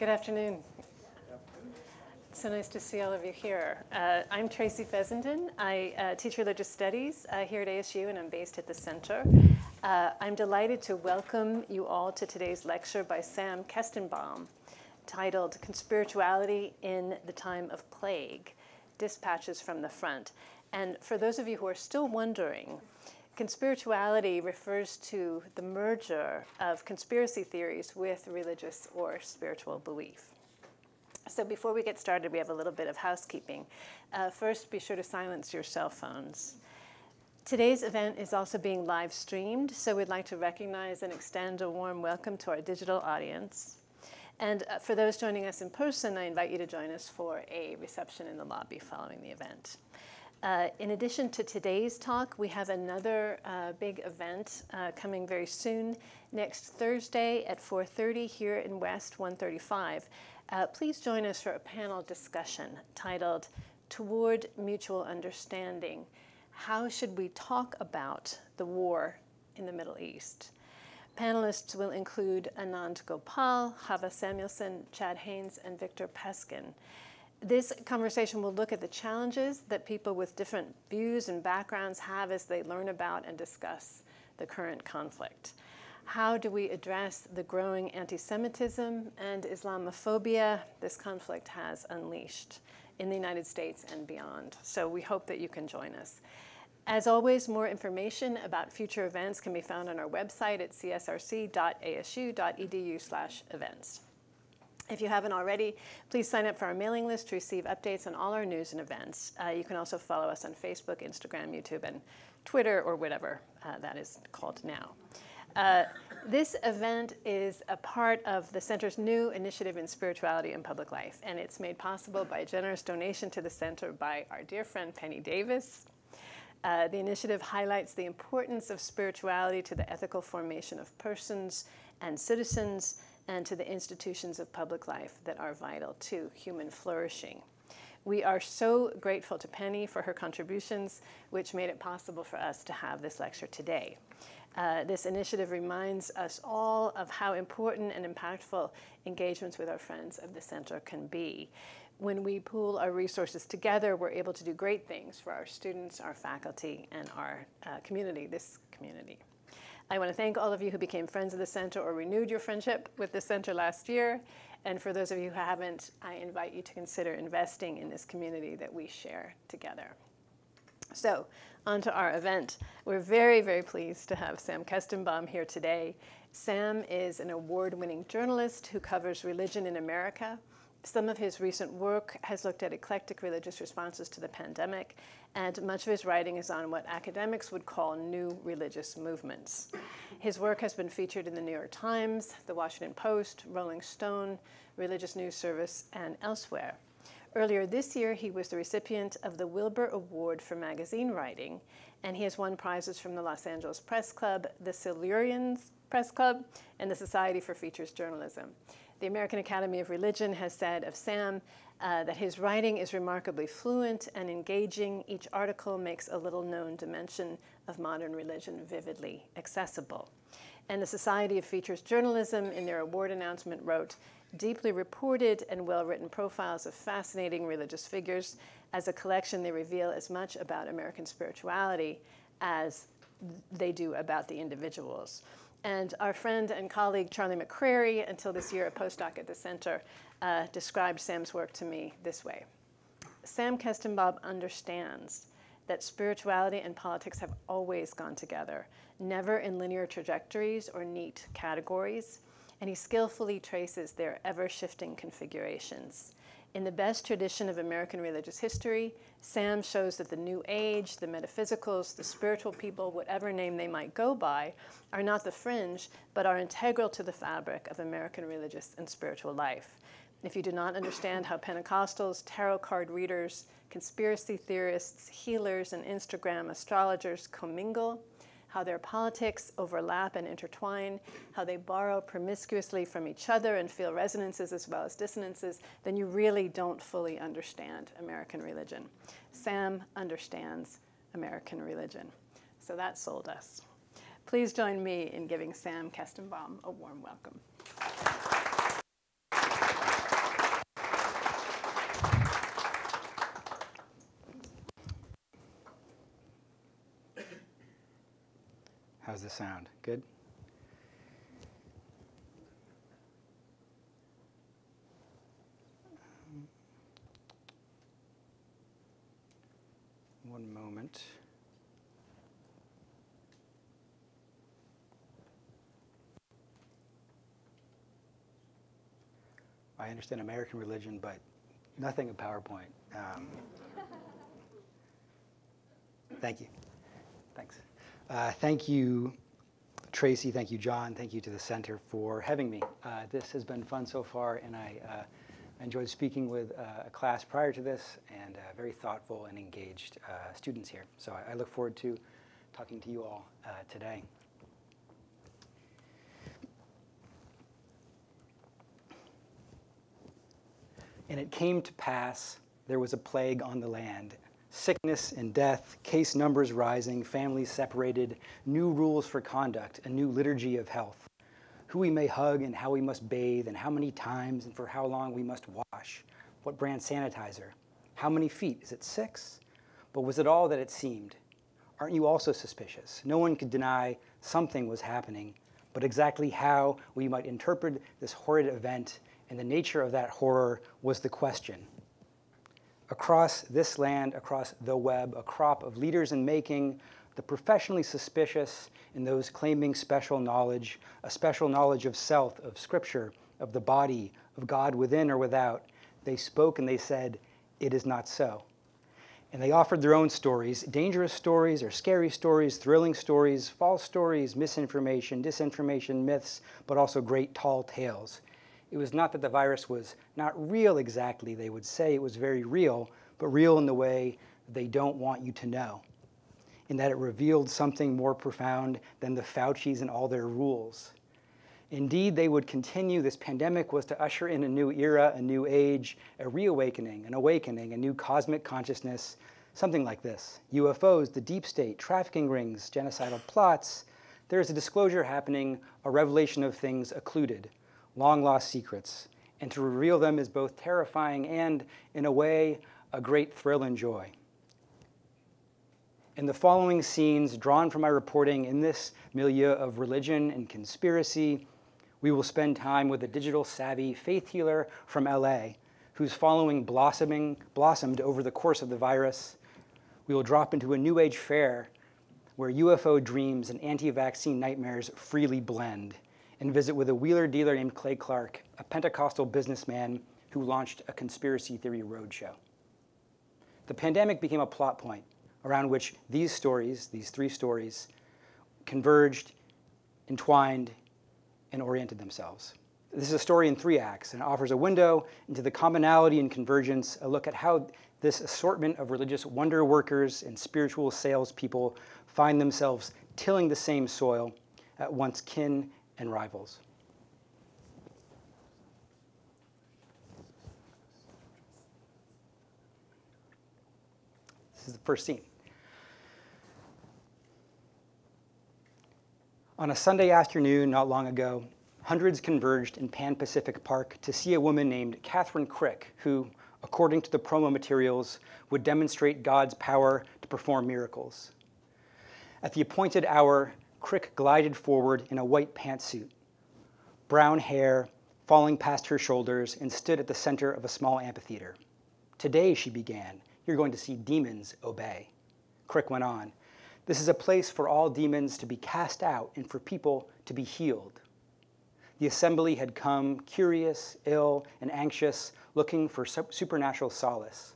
Good afternoon. It's so nice to see all of you here. I'm Tracy Fessenden. I teach religious studies here at ASU, and I'm based at the center. I'm delighted to welcome you all to today's lecture by Sam Kestenbaum, titled Conspirituality in the Time of Plague, Dispatches from the Front. And for those of you who are still wondering, conspirituality refers to the merger of conspiracy theories with religious or spiritual belief. So before we get started, we have a little bit of housekeeping. First, be sure to silence your cell phones. Today's event is also being live streamed, so we'd like to recognize and extend a warm welcome to our digital audience. And for those joining us in person, I invite you to join us for a reception in the lobby following the event. In addition to today's talk, we have another big event coming very soon, next Thursday at 4:30 here in West 135. Please join us for a panel discussion titled Toward Mutual Understanding, How Should We Talk About the War in the Middle East? Panelists will include Anand Gopal, Hava Samuelson, Chad Haynes, and Victor Peskin. This conversation will look at the challenges that people with different views and backgrounds have as they learn about and discuss the current conflict. How do we address the growing anti-Semitism and Islamophobia this conflict has unleashed in the United States and beyond? So we hope that you can join us. As always, more information about future events can be found on our website at csrc.asu.edu/events. If you haven't already, please sign up for our mailing list to receive updates on all our news and events. You can also follow us on Facebook, Instagram, YouTube, and Twitter, or whatever that is called now. This event is a part of the Center's new initiative in spirituality and public life, and it's made possible by a generous donation to the Center by our dear friend Penny Davis. The initiative highlights the importance of spirituality to the ethical formation of persons and citizens, and to the institutions of public life that are vital to human flourishing. We are so grateful to Penny for her contributions, which made it possible for us to have this lecture today. This initiative reminds us all of how important and impactful engagements with our friends of the center can be. When we pool our resources together, we're able to do great things for our students, our faculty, and our community, this community. I want to thank all of you who became friends of the center or renewed your friendship with the center last year. And for those of you who haven't, I invite you to consider investing in this community that we share together. So, on to our event. We're very, very pleased to have Sam Kestenbaum here today. Sam is an award-winning journalist who covers religion in America. Some of his recent work has looked at eclectic religious responses to the pandemic, and much of his writing is on what academics would call new religious movements. His work has been featured in the New York Times, the Washington Post, Rolling Stone, Religious News Service, and elsewhere. Earlier this year, he was the recipient of the Wilbur Award for magazine writing, and he has won prizes from the Los Angeles Press Club, the Silurians Press Club, and the Society for Features Journalism. The American Academy of Religion has said of Sam that his writing is remarkably fluent and engaging. Each article makes a little-known dimension of modern religion vividly accessible. And the Society of Features Journalism, in their award announcement, wrote, deeply reported and well-written profiles of fascinating religious figures. As a collection, they reveal as much about American spirituality as they do about the individuals. And our friend and colleague Charlie McCrary, until this year a postdoc at the center, described Sam's work to me this way. Sam Kestenbaum understands that spirituality and politics have always gone together, never in linear trajectories or neat categories, and he skillfully traces their ever-shifting configurations. In the best tradition of American religious history, Sam shows that the New Age, the metaphysicals, the spiritual people, whatever name they might go by, are not the fringe, but are integral to the fabric of American religious and spiritual life. If you do not understand how Pentecostals, tarot card readers, conspiracy theorists, healers, and Instagram astrologers commingle, how their politics overlap and intertwine, how they borrow promiscuously from each other and feel resonances as well as dissonances, then you really don't fully understand American religion. Sam understands American religion. So that sold us. Please join me in giving Sam Kestenbaum a warm welcome. How's the sound? Good? One moment. I understand American religion, but nothing of PowerPoint. Thank you. Thanks. Thank you, Tracy. Thank you, John. Thank you to the Center for having me. This has been fun so far, and I enjoyed speaking with a class prior to this, and very thoughtful and engaged students here. So I look forward to talking to you all today. And it came to pass, there was a plague on the land, sickness and death, case numbers rising, families separated, new rules for conduct, a new liturgy of health, who we may hug and how we must bathe and how many times and for how long we must wash, what brand sanitizer, how many feet, is it 6? But was it all that it seemed? Aren't you also suspicious? No one could deny something was happening, but exactly how we might interpret this horrid event and the nature of that horror was the question. Across this land, across the web, a crop of leaders in making, the professionally suspicious and those claiming special knowledge, a special knowledge of self, of Scripture, of the body, of God within or without, they spoke and they said, it is not so. And they offered their own stories, dangerous stories or scary stories, thrilling stories, false stories, misinformation, disinformation, myths, but also great tall tales. It was not that the virus was not real exactly. They would say it was very real, but real in the way they don't want you to know, in that it revealed something more profound than the Faucis and all their rules. Indeed, they would continue. This pandemic was to usher in a new era, a new age, a reawakening, an awakening, a new cosmic consciousness, something like this. UFOs, the deep state, trafficking rings, genocidal plots. There is a disclosure happening, a revelation of things occluded, long-lost secrets, and to reveal them is both terrifying and, in a way, a great thrill and joy. In the following scenes, drawn from my reporting in this milieu of religion and conspiracy, we will spend time with a digital-savvy faith healer from LA, whose following blossomed over the course of the virus. We will drop into a New Age fair where UFO dreams and anti-vaccine nightmares freely blend, and visit with a wheeler-dealer named Clay Clark, a Pentecostal businessman who launched a conspiracy theory roadshow. The pandemic became a plot point around which these three stories, converged, entwined, and oriented themselves. This is a story in 3 acts and offers a window into the commonality and convergence, a look at how this assortment of religious wonder workers and spiritual salespeople find themselves tilling the same soil, at once kin and rivals. This is the first scene. On a Sunday afternoon not long ago, hundreds converged in Pan Pacific Park to see a woman named Catherine Crick, who, according to the promo materials, would demonstrate God's power to perform miracles. At the appointed hour, Crick glided forward in a white pantsuit, brown hair falling past her shoulders, and stood at the center of a small amphitheater. Today, she began, you're going to see demons obey. Crick went on, this is a place for all demons to be cast out and for people to be healed. The assembly had come, curious, ill, and anxious, looking for supernatural solace.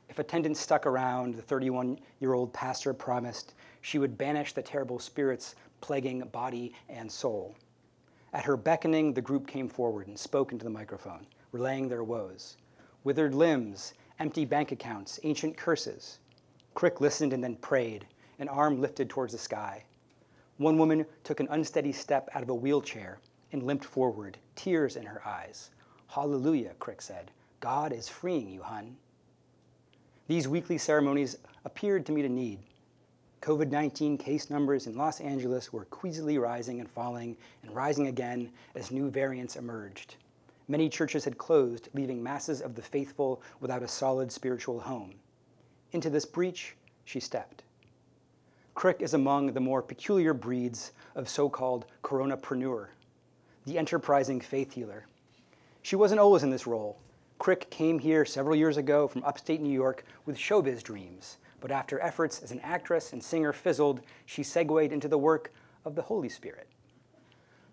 If attendance stuck around, the 31-year-old pastor promised she would banish the terrible spirits plaguing body and soul. At her beckoning, the group came forward and spoke into the microphone, relaying their woes. Withered limbs, empty bank accounts, ancient curses. Crick listened and then prayed, an arm lifted towards the sky. One woman took an unsteady step out of a wheelchair and limped forward, tears in her eyes. Hallelujah, Crick said. God is freeing you, hun. These weekly ceremonies appeared to meet a need. COVID-19 case numbers in Los Angeles were queasily rising and falling and rising again as new variants emerged. Many churches had closed, leaving masses of the faithful without a solid spiritual home. Into this breach, she stepped. Crick is among the more peculiar breeds of so-called coronapreneur, the enterprising faith healer. She wasn't always in this role. Crick came here several years ago from upstate New York with showbiz dreams, but after efforts as an actress and singer fizzled, she segued into the work of the Holy Spirit.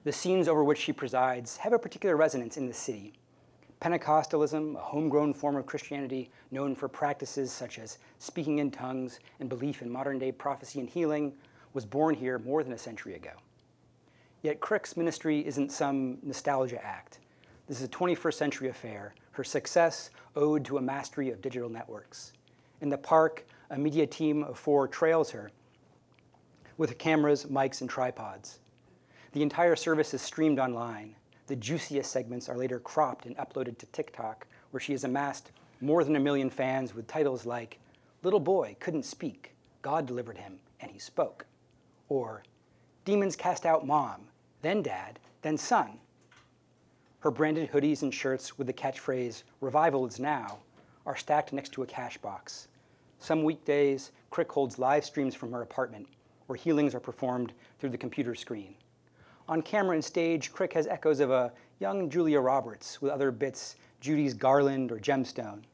The scenes over which she presides have a particular resonance in the city. Pentecostalism, a homegrown form of Christianity known for practices such as speaking in tongues and belief in modern-day prophecy and healing, was born here more than a century ago. Yet Crick's ministry isn't some nostalgia act. This is a 21st century affair, her success owed to a mastery of digital networks. In the park, a media team of 4 trails her with cameras, mics, and tripods. The entire service is streamed online. The juiciest segments are later cropped and uploaded to TikTok, where she has amassed more than 1 million fans with titles like, "Little boy couldn't speak, God delivered him, and he spoke." Or, "Demons cast out mom, then dad, then son." Her branded hoodies and shirts with the catchphrase, "Revival is now," are stacked next to a cash box. Some weekdays, Crick holds live streams from her apartment, where healings are performed through the computer screen. On camera and stage, Crick has echoes of a young Julia Roberts with other bits, Judy's Garland or Gemstone.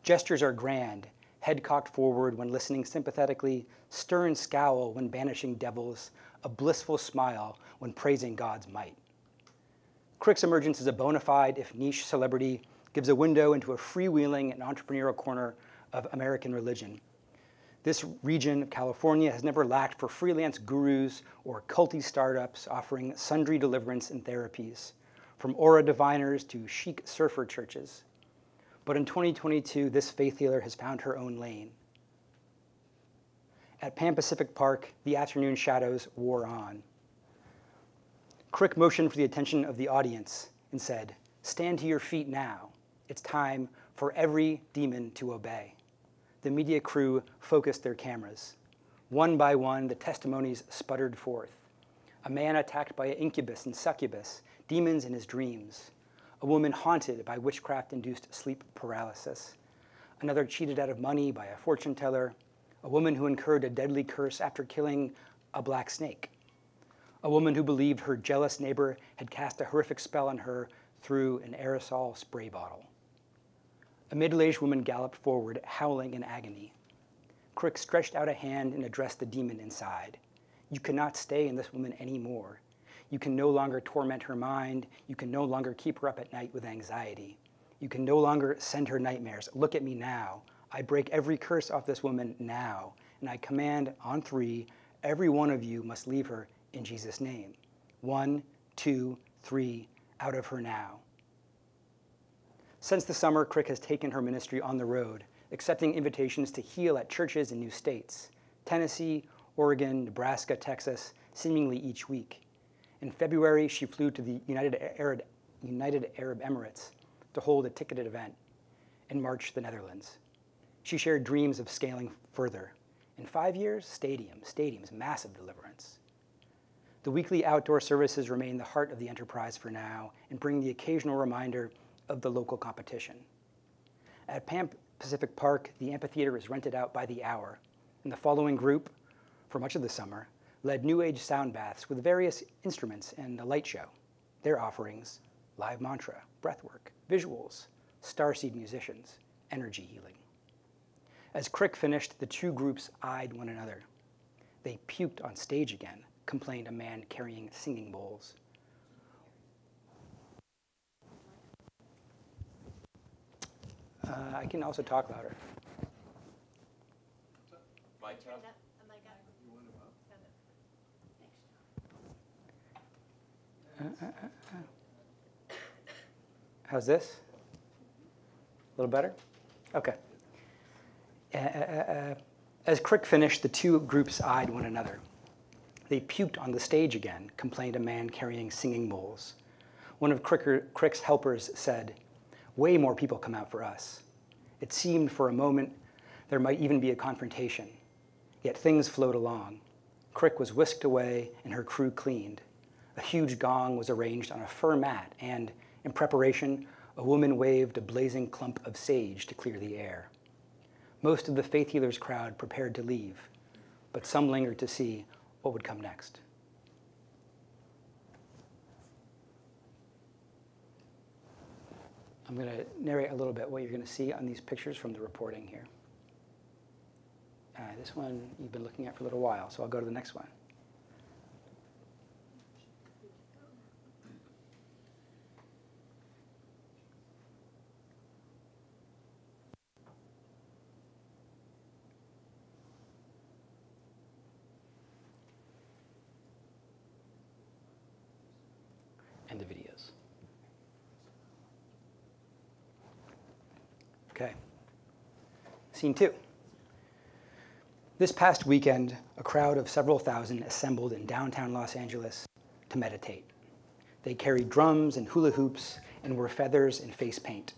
Gestures are grand, head cocked forward when listening sympathetically, stern scowl when banishing devils, a blissful smile when praising God's might. Crick's emergence as a bona fide, if niche, celebrity gives a window into a freewheeling and entrepreneurial corner of American religion. This region of California has never lacked for freelance gurus or culty startups offering sundry deliverance and therapies, from aura diviners to chic surfer churches. But in 2022, this faith healer has found her own lane. At Pan Pacific Park, the afternoon shadows wore on. Crick motioned for the attention of the audience and said, "Stand to your feet now. It's time for every demon to obey." The media crew focused their cameras. One by one, the testimonies sputtered forth. A man attacked by an incubus and succubus, demons in his dreams. A woman haunted by witchcraft-induced sleep paralysis. Another cheated out of money by a fortune teller. A woman who incurred a deadly curse after killing a black snake. A woman who believed her jealous neighbor had cast a horrific spell on her through an aerosol spray bottle. A middle-aged woman galloped forward, howling in agony. Crick stretched out a hand and addressed the demon inside. "You cannot stay in this woman anymore. You can no longer torment her mind. You can no longer keep her up at night with anxiety. You can no longer send her nightmares. Look at me now. I break every curse off this woman now, and I command on 3, every one of you must leave her in Jesus' name. 1, 2, 3, out of her now." Since the summer, Crick has taken her ministry on the road, accepting invitations to heal at churches in new states, Tennessee, Oregon, Nebraska, Texas, seemingly each week. In February, she flew to the United Arab Emirates to hold a ticketed event. In March, the Netherlands. She shared dreams of scaling further. In 5 years, stadiums, massive deliverance. The weekly outdoor services remain the heart of the enterprise for now and bring the occasional reminder of the local competition. At Pan Pacific Park, the amphitheater is rented out by the hour, and the following group, for much of the summer, led New Age sound baths with various instruments and a light show. Their offerings, live mantra, breathwork, visuals, starseed musicians, energy healing. As Crick finished, the 2 groups eyed one another. "They puked on stage again," complained a man carrying singing bowls. I can also talk louder. How's this? A little better? Okay. As Crick finished, the 2 groups eyed one another. "They puked on the stage again," complained a man carrying singing bowls. One of Crick's helpers said, "Way more people come out for us." It seemed for a moment there might even be a confrontation, yet things flowed along. Crick was whisked away and her crew cleaned. A huge gong was arranged on a fur mat and, in preparation, a woman waved a blazing clump of sage to clear the air. Most of the faith healers crowd prepared to leave. but some lingered to see what would come next. I'm going to narrate a little bit what you're going to see on these pictures from the reporting here. This one you've been looking at for a little while, so I'll go to the next one. And the videos. Okay. Scene 2. This past weekend, a crowd of several thousand assembled in downtown Los Angeles to meditate. They carried drums and hula hoops and wore feathers and face paint.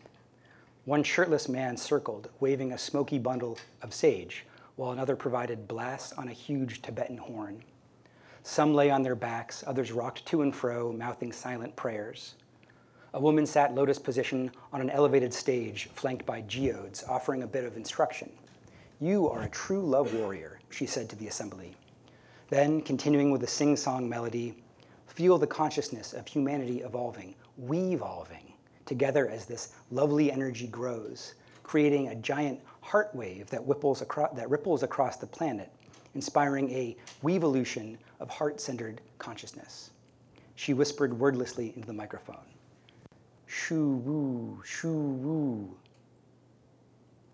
One shirtless man circled, waving a smoky bundle of sage, while another provided blasts on a huge Tibetan horn. Some lay on their backs, others rocked to and fro, mouthing silent prayers. A woman sat lotus position on an elevated stage, flanked by geodes, offering a bit of instruction. "You are a true love warrior," she said to the assembly. Then, continuing with a sing-song melody, "Feel the consciousness of humanity evolving, we-volving, together as this lovely energy grows, creating a giant heart wave that ripples across the planet, inspiring a weevolution of heart-centered consciousness." She whispered wordlessly into the microphone. "Shoo-woo, shoo-woo."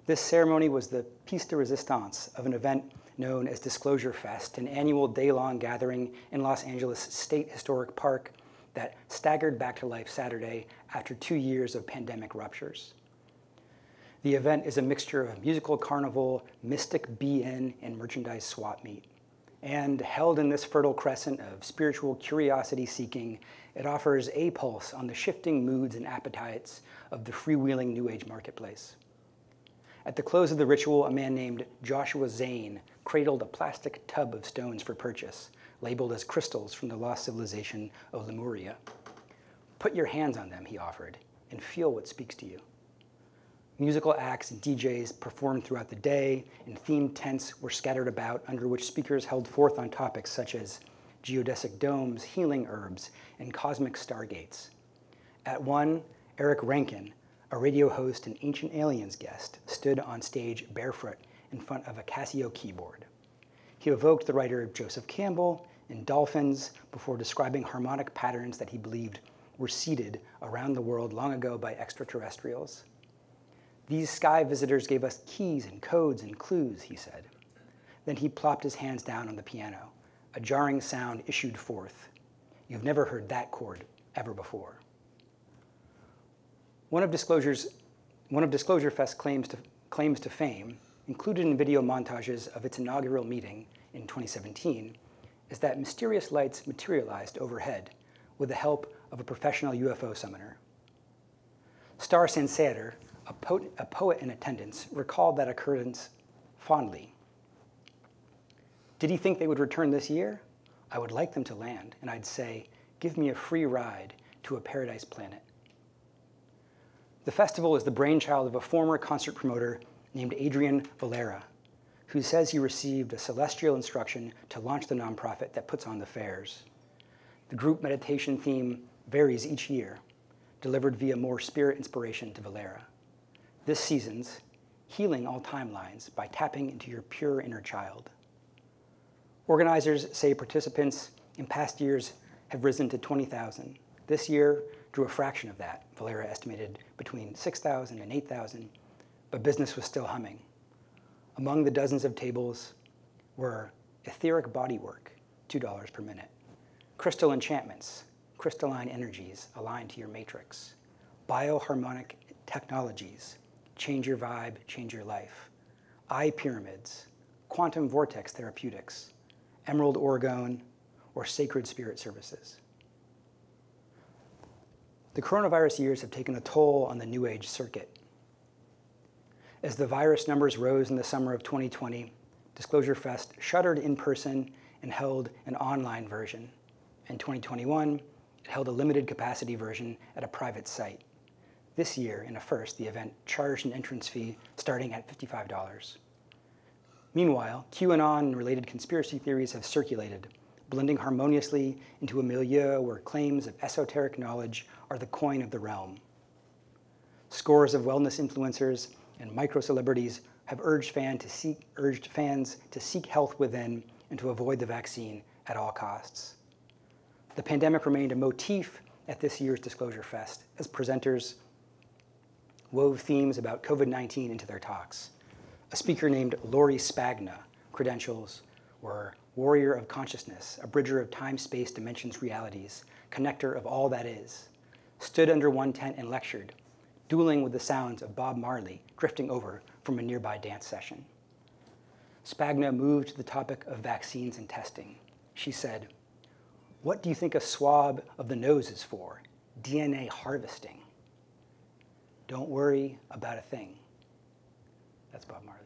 This ceremony was the piece de resistance of an event known as Disclosure Fest, an annual day-long gathering in Los Angeles State Historic Park that staggered back to life Saturday after 2 years of pandemic ruptures. The event is a mixture of musical carnival, mystic be-in, and merchandise swap meet. And held in this fertile crescent of spiritual curiosity-seeking, it offers a pulse on the shifting moods and appetites of the freewheeling New Age marketplace. At the close of the ritual, a man named Joshua Zane cradled a plastic tub of stones for purchase, labeled as crystals from the lost civilization of Lemuria. "Put your hands on them," he offered, "and feel what speaks to you." Musical acts and DJs performed throughout the day, and themed tents were scattered about, under which speakers held forth on topics such as geodesic domes, healing herbs, and cosmic stargates. At one, Eric Rankin, a radio host and Ancient Aliens guest, stood on stage barefoot in front of a Casio keyboard. He evoked the writer Joseph Campbell and dolphins before describing harmonic patterns that he believed were seeded around the world long ago by extraterrestrials. "These sky visitors gave us keys and codes and clues," he said. Then he plopped his hands down on the piano. A jarring sound issued forth. "You've never heard that chord ever before." One of Disclosure Fest's claims to fame, included in video montages of its inaugural meeting in 2017, is that mysterious lights materialized overhead with the help of a professional UFO summoner. Star Sanseter, a poet in attendance, recalled that occurrence fondly. "Did he think they would return this year? I would like them to land, and I'd say, give me a free ride to a paradise planet." The festival is the brainchild of a former concert promoter named Adrian Valera, who says he received a celestial instruction to launch the nonprofit that puts on the fairs. The group meditation theme varies each year, delivered via more spirit inspiration to Valera. This season's healing all timelines by tapping into your pure inner child. Organizers say participants in past years have risen to 20,000. This year drew a fraction of that. Valera estimated between 6,000 and 8,000, but business was still humming. Among the dozens of tables were etheric bodywork, $2 per minute, crystal enchantments, crystalline energies aligned to your matrix, bioharmonic technologies, change your vibe, change your life, eye pyramids, quantum vortex therapeutics, emerald orgone, or sacred spirit services. The coronavirus years have taken a toll on the New Age circuit. As the virus numbers rose in the summer of 2020, Disclosure Fest shuttered in person and held an online version. In 2021, it held a limited capacity version at a private site. This year, in a first, the event charged an entrance fee starting at $55. Meanwhile, QAnon and related conspiracy theories have circulated, blending harmoniously into a milieu where claims of esoteric knowledge are the coin of the realm. Scores of wellness influencers and micro-celebrities have urged fans to seek health within and to avoid the vaccine at all costs. The pandemic remained a motif at this year's Disclosure Fest as presenters wove themes about COVID-19 into their talks. A speaker named Lori Spagna, credentials were warrior of consciousness, a bridger of time, space, dimensions, realities, connector of all that is, stood under one tent and lectured, dueling with the sounds of Bob Marley drifting over from a nearby dance session. Spagna moved to the topic of vaccines and testing. She said, "What do you think a swab of the nose is for? DNA harvesting. Don't worry about a thing." That's Bob Marley.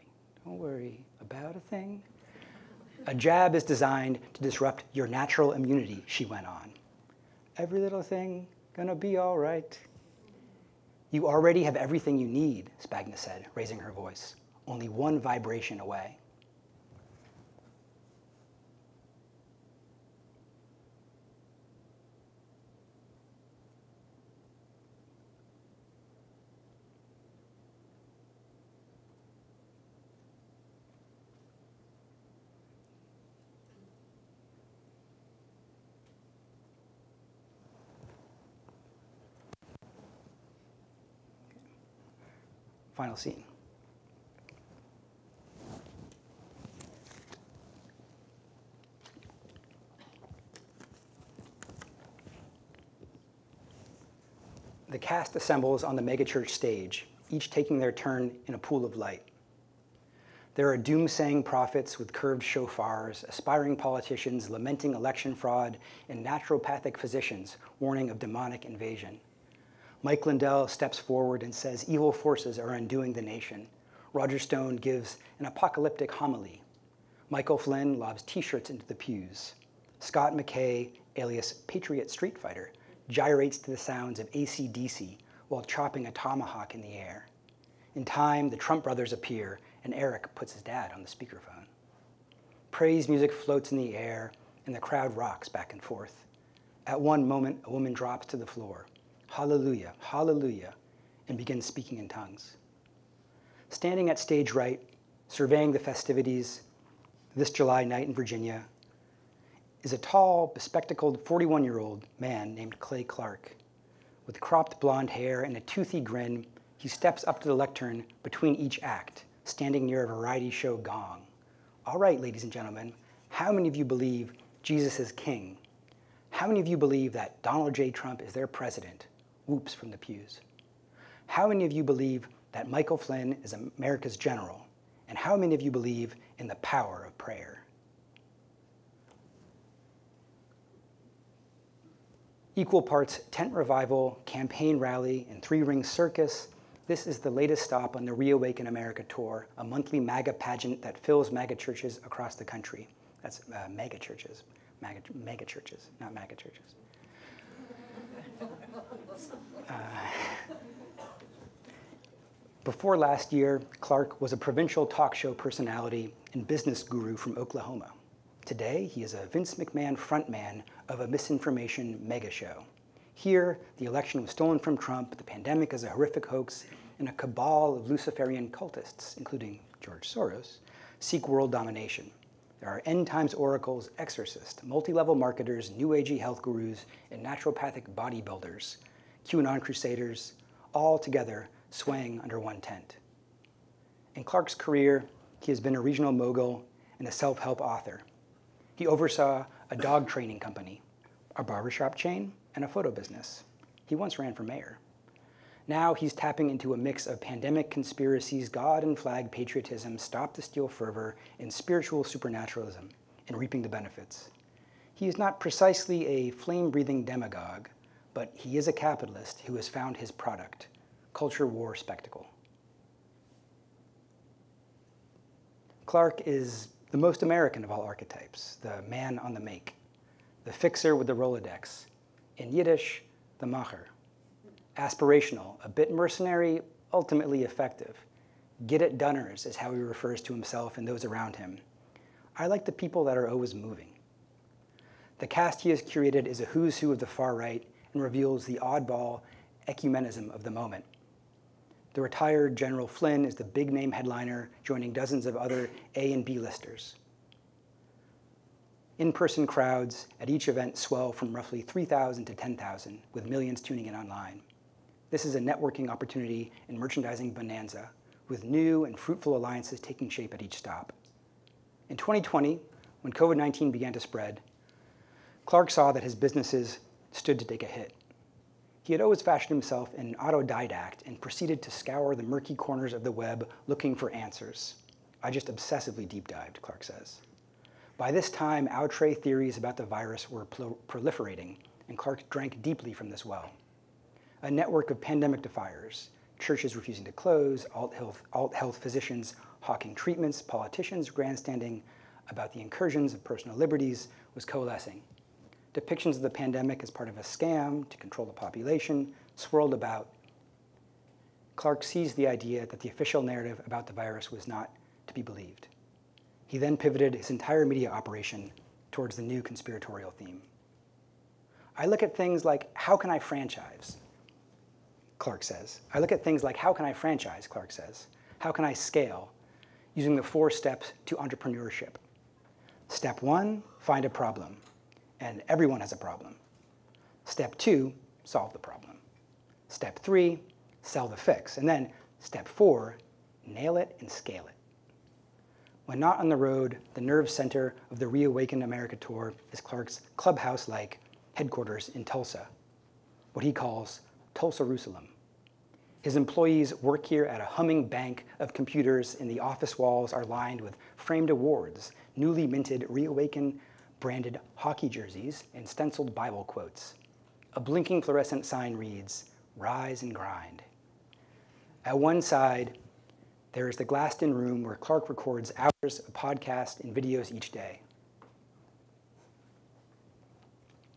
Don't worry about a thing. "A jab is designed to disrupt your natural immunity," she went on. "Every little thing gonna be all right." "You already have everything you need," Spagna said, raising her voice. "Only one vibration away." Final scene. The cast assembles on the megachurch stage, each taking their turn in a pool of light. There are doomsaying prophets with curved shofars, aspiring politicians lamenting election fraud, and naturopathic physicians warning of demonic invasion. Mike Lindell steps forward and says evil forces are undoing the nation. Roger Stone gives an apocalyptic homily. Michael Flynn lobs t-shirts into the pews. Scott McKay, alias Patriot Street Fighter, gyrates to the sounds of AC/DC while chopping a tomahawk in the air. In time, the Trump brothers appear, and Eric puts his dad on the speakerphone. Praise music floats in the air, and the crowd rocks back and forth. At one moment, a woman drops to the floor. "Hallelujah, hallelujah," and begins speaking in tongues. Standing at stage right, surveying the festivities this July night in Virginia, is a tall, bespectacled 41-year-old man named Clay Clark. With cropped blonde hair and a toothy grin, he steps up to the lectern between each act, standing near a variety show gong. "All right, ladies and gentlemen, how many of you believe Jesus is king? How many of you believe that Donald J. Trump is their president?" Whoops from the pews. "How many of you believe that Michael Flynn is America's general? And how many of you believe in the power of prayer?" Equal parts tent revival, campaign rally, and three-ring circus, this is the latest stop on the Reawaken America tour, a monthly MAGA pageant that fills MAGA churches across the country. That's mega churches, mega churches, not MAGA churches. Before last year, Clark was a provincial talk show personality and business guru from Oklahoma. Today, he is a Vince McMahon frontman of a misinformation mega show. Here, the election was stolen from Trump, the pandemic is a horrific hoax, and a cabal of Luciferian cultists, including George Soros, seek world domination. There are end times oracles, exorcists, multi-level marketers, new agey health gurus, and naturopathic bodybuilders, QAnon crusaders, all together swaying under one tent. In Clark's career, he has been a regional mogul and a self-help author. He oversaw a dog training company, a barbershop chain, and a photo business. He once ran for mayor. Now he's tapping into a mix of pandemic conspiracies, God and flag patriotism, stop the steal fervor, and spiritual supernaturalism, and reaping the benefits. He is not precisely a flame-breathing demagogue, but he is a capitalist who has found his product, culture war spectacle. Clark is the most American of all archetypes, the man on the make, the fixer with the Rolodex, in Yiddish, the macher. Aspirational, a bit mercenary, ultimately effective. Get-it-doners is how he refers to himself and those around him. I like the people that are always moving. The cast he has curated is a who's who of the far right and reveals the oddball ecumenism of the moment. The retired General Flynn is the big-name headliner, joining dozens of other A and B listers. In-person crowds at each event swell from roughly 3,000 to 10,000, with millions tuning in online. This is a networking opportunity and merchandising bonanza, with new and fruitful alliances taking shape at each stop. In 2020, when COVID-19 began to spread, Clark saw that his businesses stood to take a hit. He had always fashioned himself an autodidact and proceeded to scour the murky corners of the web looking for answers. I just obsessively deep dived, Clark says. By this time, outre theories about the virus were proliferating, and Clark drank deeply from this well. A network of pandemic defiers, churches refusing to close, alt-health physicians hawking treatments, politicians grandstanding about the incursions of personal liberties, was coalescing. Depictions of the pandemic as part of a scam to control the population swirled about. Clark seized the idea that the official narrative about the virus was not to be believed. He then pivoted his entire media operation towards the new conspiratorial theme. I look at things like, how can I franchise? Clark says. I look at things like, how can I franchise? Clark says. How can I scale? Using the 4 steps to entrepreneurship. Step 1, find a problem. And everyone has a problem. Step 2, solve the problem. Step 3, sell the fix. And then step 4, nail it and scale it. When not on the road, the nerve center of the Reawaken America tour is Clark's clubhouse-like headquarters in Tulsa, what he calls Tulsa-Rusalem. His employees work here at a humming bank of computers, and the office walls are lined with framed awards, newly minted Reawaken branded hockey jerseys, and stenciled Bible quotes. A blinking fluorescent sign reads, "Rise and grind." At one side, there is the glassed-in room where Clark records hours of podcasts and videos each day.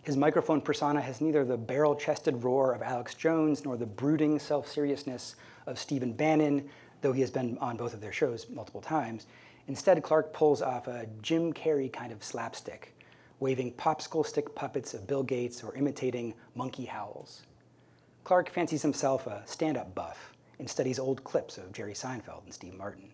His microphone persona has neither the barrel-chested roar of Alex Jones nor the brooding self-seriousness of Stephen Bannon, though he has been on both of their shows multiple times. Instead, Clark pulls off a Jim Carrey kind of slapstick, waving popsicle stick puppets of Bill Gates or imitating monkey howls. Clark fancies himself a stand-up buff and studies old clips of Jerry Seinfeld and Steve Martin.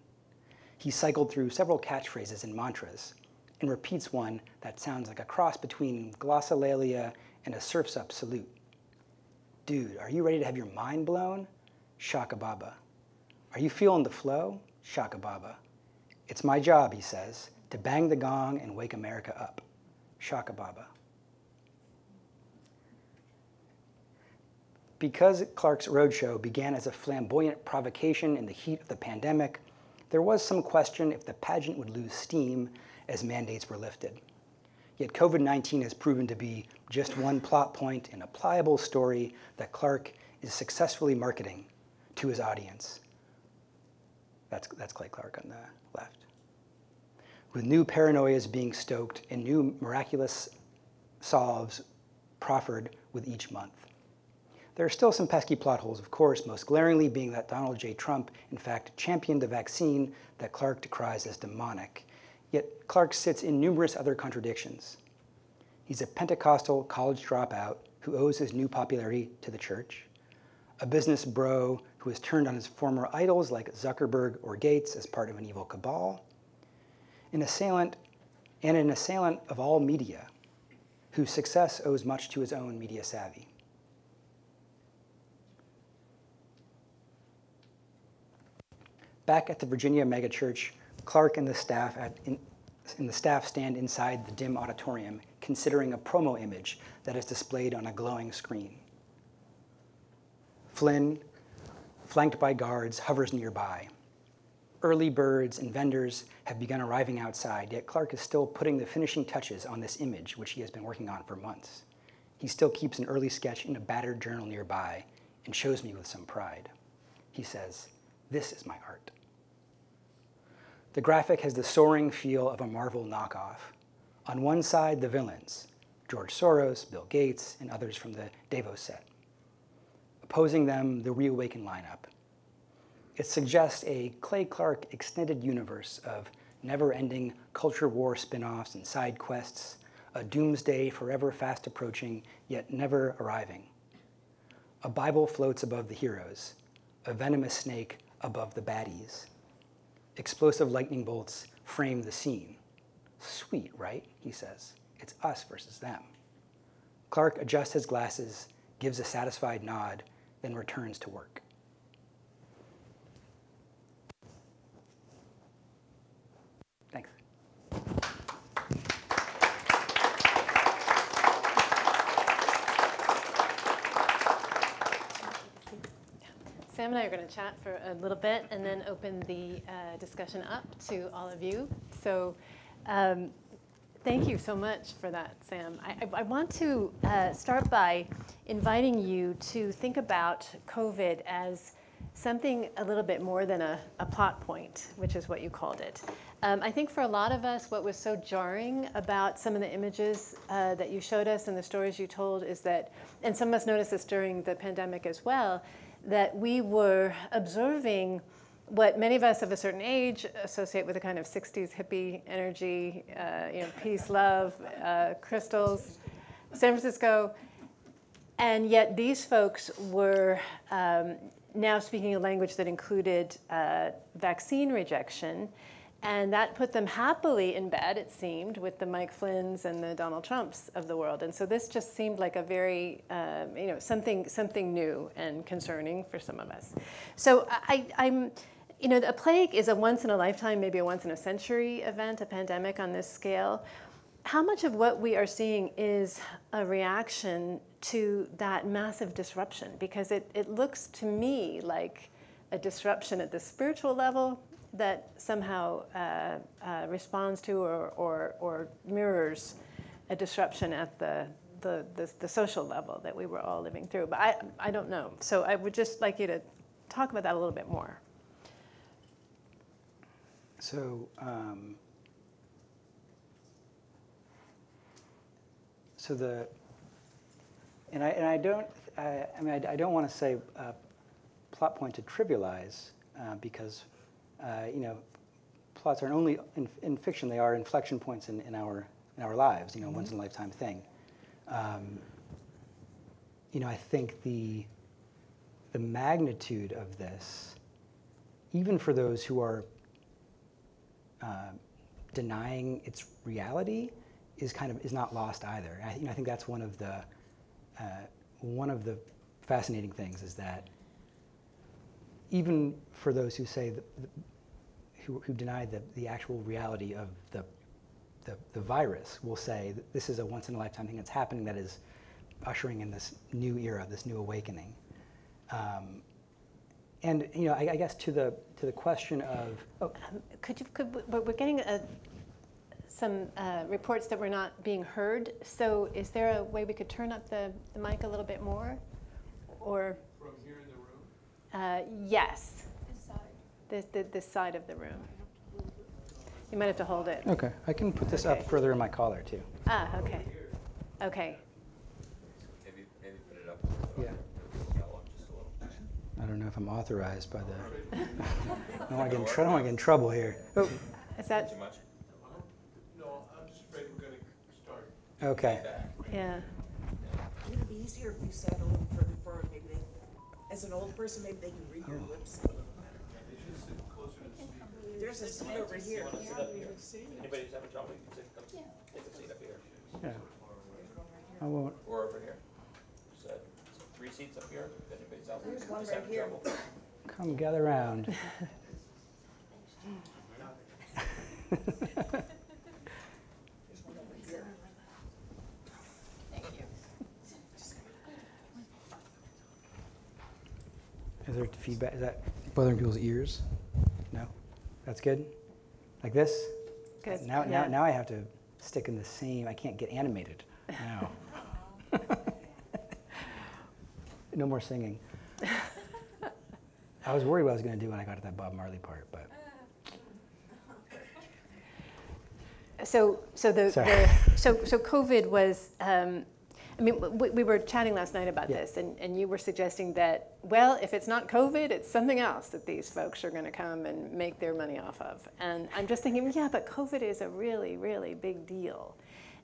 He cycled through several catchphrases and mantras and repeats one that sounds like a cross between glossolalia and a surf's up salute. Dude, are you ready to have your mind blown? Shaka Baba. Are you feeling the flow? Shaka Baba. It's my job, he says, to bang the gong and wake America up. Shaka Baba. Because Clark's roadshow began as a flamboyant provocation in the heat of the pandemic, there was some question if the pageant would lose steam as mandates were lifted. Yet COVID-19 has proven to be just one plot point in a pliable story that Clark is successfully marketing to his audience. That's Clay Clark on the left. With new paranoias being stoked and new miraculous solves proffered with each month. There are still some pesky plot holes, of course, most glaringly being that Donald J. Trump, in fact, championed the vaccine that Clark decries as demonic. Yet Clark sits in numerous other contradictions. He's a Pentecostal college dropout who owes his new popularity to the church, a business bro who has turned on his former idols like Zuckerberg or Gates as part of an evil cabal, an assailant of all media whose success owes much to his own media savvy. Back at the Virginia megachurch, Clark and the staff stand inside the dim auditorium, considering a promo image that is displayed on a glowing screen. Flynn, flanked by guards, hovers nearby. Early birds and vendors have begun arriving outside, yet Clark is still putting the finishing touches on this image, which he has been working on for months. He still keeps an early sketch in a battered journal nearby and shows me with some pride. He says, "This is my art." The graphic has the soaring feel of a Marvel knockoff. On one side, the villains, George Soros, Bill Gates, and others from the Davos set. Opposing them, the Reawaken lineup. It suggests a Clay Clark extended universe of never-ending culture war spin-offs and side quests, a doomsday forever fast approaching, yet never arriving. A Bible floats above the heroes, a venomous snake above the baddies. Explosive lightning bolts frame the scene. Sweet, right? He says. It's us versus them. Clark adjusts his glasses, gives a satisfied nod, then returns to work. Thanks. Sam and I are going to chat for a little bit and then open the discussion up to all of you. So thank you so much for that, Sam. I want to start by inviting you to think about COVID as something a little bit more than a plot point, which is what you called it. I think for a lot of us, what was so jarring about some of the images that you showed us and the stories you told is that, and some of us noticed this during the pandemic as well, that we were observing what many of us of a certain age associate with a kind of 60s hippie energy, peace, love, crystals, San Francisco. And yet these folks were now speaking a language that included vaccine rejection. And that put them happily in bed, it seemed, with the Mike Flynn's and the Donald Trumps of the world. And so this just seemed like a very, something new and concerning for some of us. So a plague is a once in a lifetime, maybe a once in a century event, a pandemic on this scale. How much of what we are seeing is a reaction to that massive disruption? Because it looks to me like a disruption at the spiritual level that somehow responds to or mirrors a disruption at the social level that we were all living through. But I don't know. So I would just like you to talk about that a little bit more. So, I don't want to say plot point to trivialize because plots aren't only in fiction; they are inflection points in our lives. Once in a lifetime thing. I think the magnitude of this, even for those who are denying its reality, is not lost either. I think that's one of the fascinating things is that even for those who say who deny the actual reality of the virus, will say that this is a once in a lifetime thing that's happening that is ushering in this new era, this new awakening. And I guess to the question of we're getting some reports that we're not being heard. So is there a way we could turn up the mic a little bit more, or from here in the room? Yes, this side of the room. You might have to hold it. Okay, I can put this up further in my collar too. Okay. Okay. Maybe put it up. Yeah. I don't know if I'm authorized by the. I don't want to get in trouble here. Oh. Is that too much? No, I'm just afraid we're going to start. Okay. Yeah. Would it be easier if you sat a little further forward? Maybe as an old person, maybe they can read your lips a little better. They should sit closer to the speaker. There's a seat over here. Sit up here. Anybody's having trouble, you can take a seat up here. Yeah. I won't. Or over here. Just 3 seats up here. If anybody's out there, There's one just right having here. trouble. Come gather round. There's one over here. Thank you. Is there feedback? Is that bothering people's ears? No? That's good? Like this? Good. Now I have to stick in the same, I can't get animated now. No more singing. I was worried what I was going to do when I got to that Bob Marley part, but. So COVID was. I mean, we were chatting last night about this, and you were suggesting that, well, if it's not COVID, it's something else that these folks are going to come and make their money off of. And I'm just thinking, yeah, but COVID is a really, really big deal.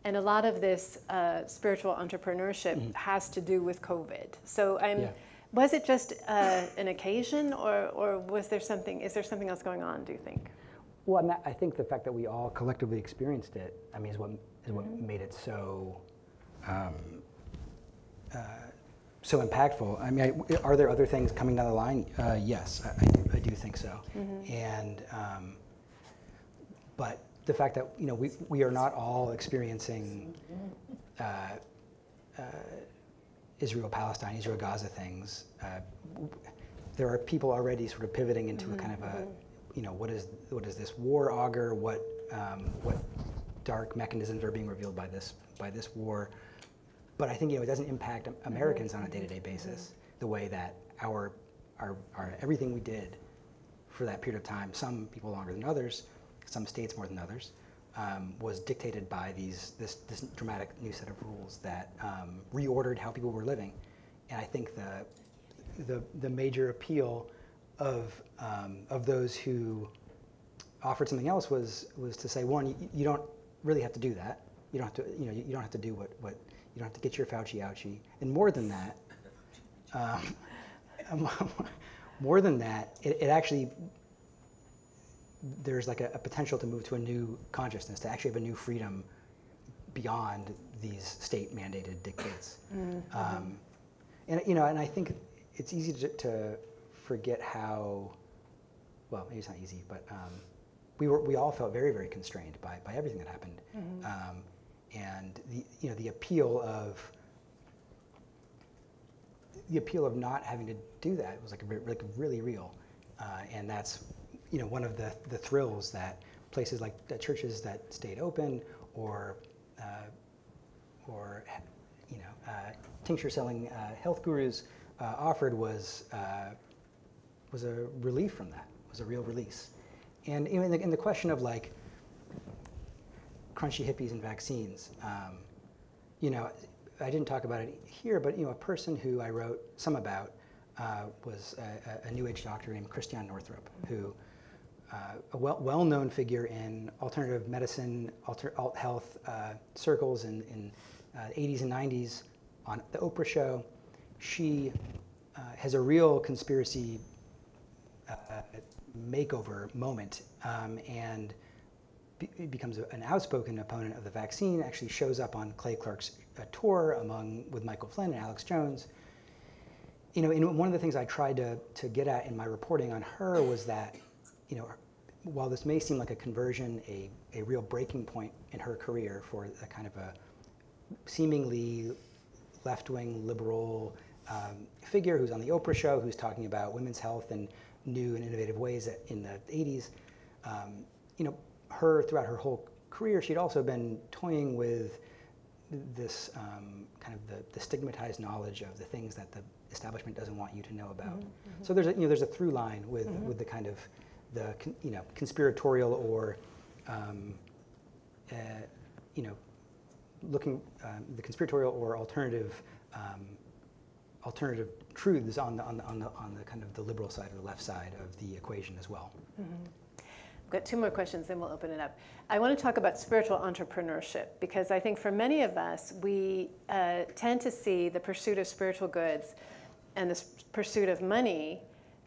And a lot of this spiritual entrepreneurship has to do with COVID. So was it just an occasion, or was there something? Is there something else going on, do you think? Well, I think the fact that we all collectively experienced it, I mean, is what made it so so impactful. I mean, are there other things coming down the line? Yes, I do think so. And but the fact that we are not all experiencing Israel-Palestine, Israel-Gaza things. There are people already sort of pivoting into a kind of a what is this war augur? What dark mechanisms are being revealed by this war? But I think it doesn't impact Americans on a day-to-day basis the way that our everything we did for that period of time, some people longer than others, some states more than others, was dictated by this dramatic new set of rules that reordered how people were living. And I think the major appeal of those who offered something else was to say, one, you don't really have to do that. You don't have to you don't have to do what you don't have to get your Fauci ouchie. And more than that, it actually, there's like a potential to move to a new consciousness, to actually have a new freedom beyond these state-mandated dictates. And I think it's easy to forget how, well, maybe it's not easy, but we all felt very, very constrained by everything that happened. And the appeal of not having to do that was like really real, and that's one of the thrills that places like the churches that stayed open or tincture selling health gurus offered was a relief from that. Was a real release. And in the question of like crunchy hippies and vaccines, I didn't talk about it here, but a person who I wrote some about was a New Age doctor named Christiane Northrup, who a well-known figure in alternative medicine, alt health circles in the 80s and 90s on the Oprah show. She has a real conspiracy makeover moment, and becomes an outspoken opponent of the vaccine. Actually shows up on Clay Clark's tour with Michael Flynn and Alex Jones. And one of the things I tried to get at in my reporting on her was that, while this may seem like a conversion, a real breaking point in her career for a kind of a seemingly left-wing liberal figure who's on the Oprah show, who's talking about women's health in new and innovative ways in the 80s. Her, throughout her whole career, she'd also been toying with this kind of the stigmatized knowledge of the things that the establishment doesn't want you to know about. So there's a through line with the kind of the conspiratorial or looking the conspiratorial or alternative truths on the kind of the liberal side or the left side of the equation as well. I've got two more questions, then we'll open it up. I want to talk about spiritual entrepreneurship, because I think for many of us, we tend to see the pursuit of spiritual goods and the pursuit of money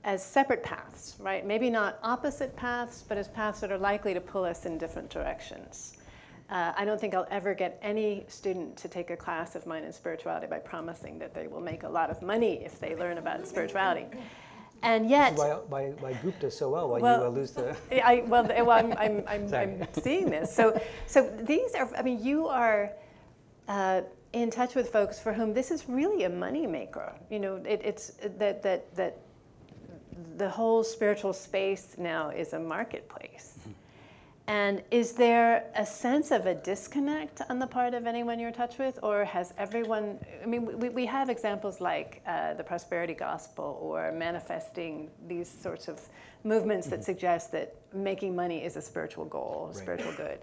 as separate paths, right? Maybe not opposite paths, but as paths that are likely to pull us in different directions. I don't think I'll ever get any student to take a class of mine in spirituality by promising that they will make a lot of money if they learn about spirituality. And yet, why Gupta so well? You lose the. I'm seeing this. So these are. I mean, you are in touch with folks for whom this is really a money maker. It's that the whole spiritual space now is a marketplace. And is there a sense of a disconnect on the part of anyone you're in touch with, or has everyone? I mean, we have examples like the prosperity gospel or manifesting, these sorts of movements that suggest that making money is a spiritual goal, a spiritual good.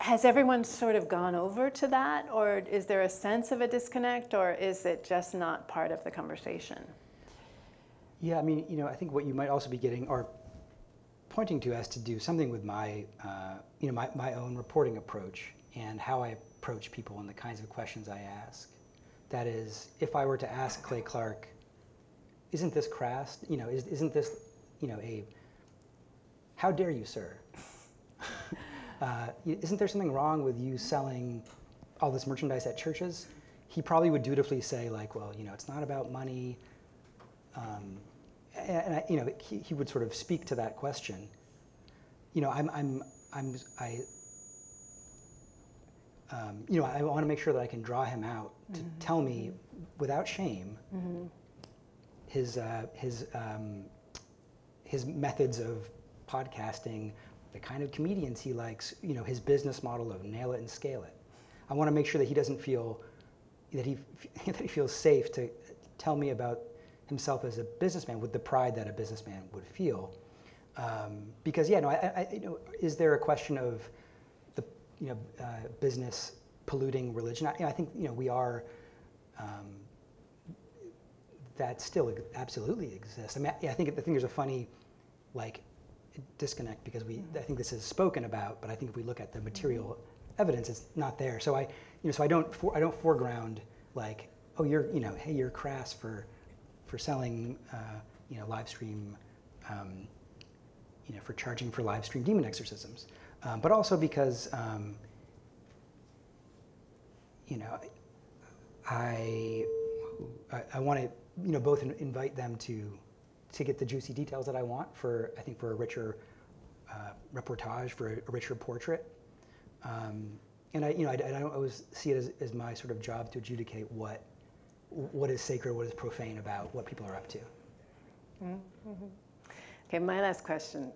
has everyone sort of gone over to that, or is there a sense of a disconnect, or is it just not part of the conversation? Yeah, I mean, I think what you might also be getting or pointing to has to do something with my, my own reporting approach and how I approach people and the kinds of questions I ask. That is, if I were to ask Clay Clark, isn't this crass? Isn't this, how dare you, sir? Isn't there something wrong with you selling all this merchandise at churches? He probably would dutifully say, like, well, it's not about money. He would sort of speak to that question. I want to make sure that I can draw him out to tell me without shame his methods of podcasting, the kind of comedians he likes, his business model of nail it and scale it. I want to make sure that he doesn't feel that he feels safe to tell me about himself as a businessman with the pride that a businessman would feel. Because is there a question of the business polluting religion? I think we are. That still absolutely exists. I mean, I think there's a funny disconnect because I think this is spoken about, but I think if we look at the material evidence, it's not there. So I don't foreground oh, hey, you're crass for selling live stream, for charging for live stream demon exorcisms, but also because I want to both invite them to get the juicy details that I want for a richer reportage, for a richer portrait, and I don't always see it as my sort of job to adjudicate what is sacred, what is profane about what people are up to. Mm-hmm. Okay, my last question.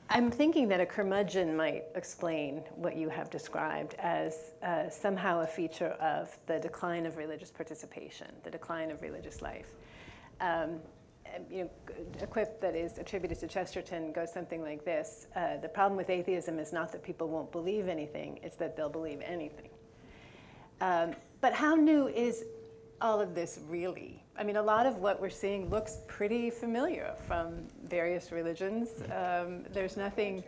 I'm thinking that a curmudgeon might explain what you have described as somehow a feature of the decline of religious participation, the decline of religious life. A quip that is attributed to Chesterton goes something like this: the problem with atheism is not that people won't believe anything, it's that they'll believe anything. But how new is all of this really? I mean, a lot of what we're seeing looks pretty familiar from various religions. There's nothing.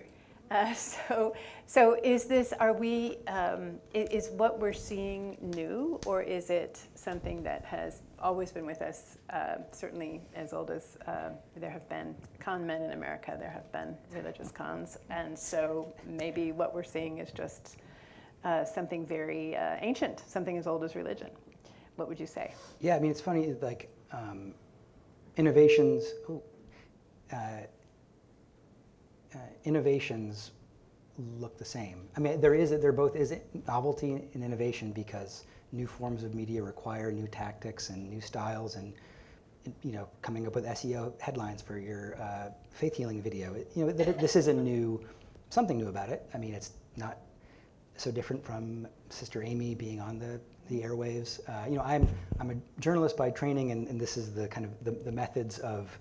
So is this? Is what we're seeing new, or is it something that has always been with us? Certainly, as old as there have been con men in America, there have been religious cons, and so maybe what we're seeing is just something very ancient, something as old as religion. What would you say? Yeah, I mean, it's funny, innovations. Innovations look the same. I mean, there both is novelty and innovation because new forms of media require new tactics and new styles, and coming up with SEO headlines for your faith healing video. This is something new about it. I mean, it's not so different from Sister Amy being on the airwaves. I'm a journalist by training, and this is the kind of the methods of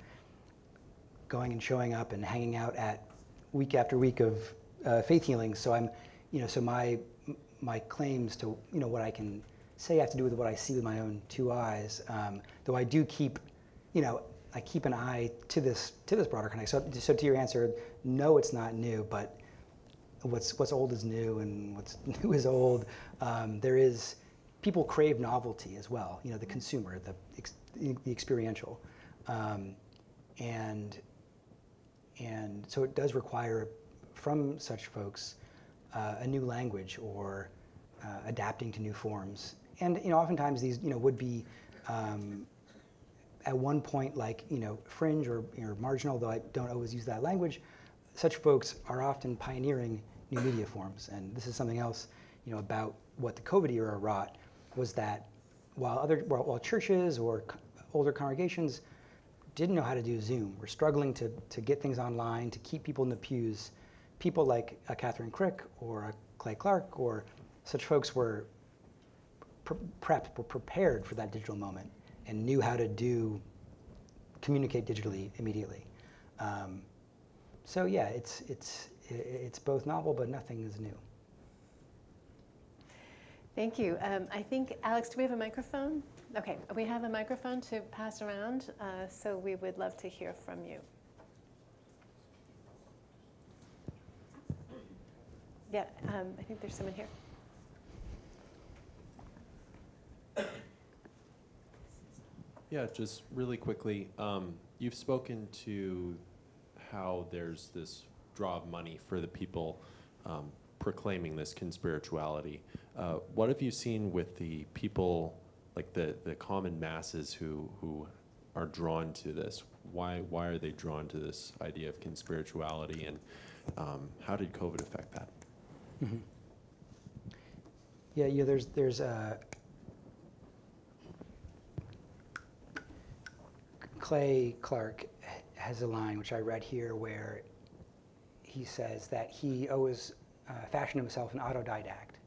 going and showing up and hanging out at week after week of faith healing. So so my claims to what I can say have to do with what I see with my own two eyes. Though I do keep I keep an eye to this broader context. So to your answer, no, it's not new, but what's old is new, and what's new is old. People crave novelty as well. The consumer, the experiential, and so it does require from such folks a new language or adapting to new forms. And oftentimes these would be at one point fringe or marginal, though I don't always use that language. Such folks are often pioneering new media forms, and this is something else about what the COVID era wrought, was that while churches or older congregations didn't know how to do Zoom, were struggling to get things online, to keep people in the pews, people like Catherine Crick or Clay Clark or such folks were perhaps prepared for that digital moment and knew how to communicate digitally immediately. So yeah, it's both novel, but nothing is new. Thank you. I think, Alex, do we have a microphone? Okay, we have a microphone to pass around, so we would love to hear from you. Yeah, I think there's someone here. Yeah, just really quickly, you've spoken to how there's this draw of money for the people proclaiming this conspirituality. What have you seen with the people, like the common masses who are drawn to this? Why are they drawn to this idea of conspirituality, and how did COVID affect that? Mm-hmm. Yeah, there's Clay Clark has a line which I read here where he says that he always fashioned himself an autodidact,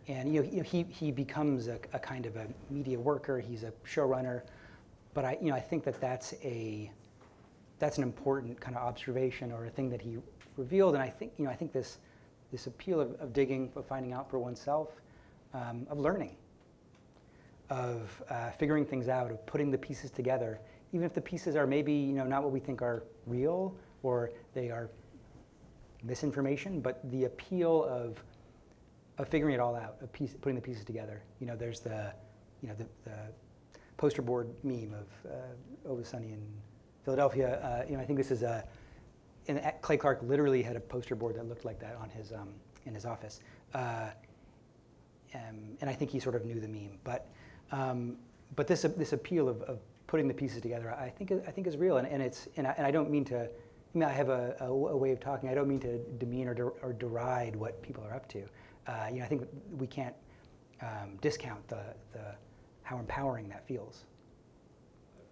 and he becomes a kind of a media worker. He's a showrunner, but I think that's an important kind of observation or a thing that he revealed. And I think this appeal of digging, of finding out for oneself, of learning, of figuring things out, of putting the pieces together, even if the pieces are maybe not what we think are real or they are misinformation, but the appeal of figuring it all out, of putting the pieces together. There's the poster board meme of Always Sunny in Philadelphia. I think this is and Clay Clark literally had a poster board that looked like that on his in his office, and I think he sort of knew the meme. But this appeal of putting the pieces together, I think is real, and I don't mean to. I have a way of talking. I don't mean to demean or deride what people are up to. I think we can't discount the how empowering that feels.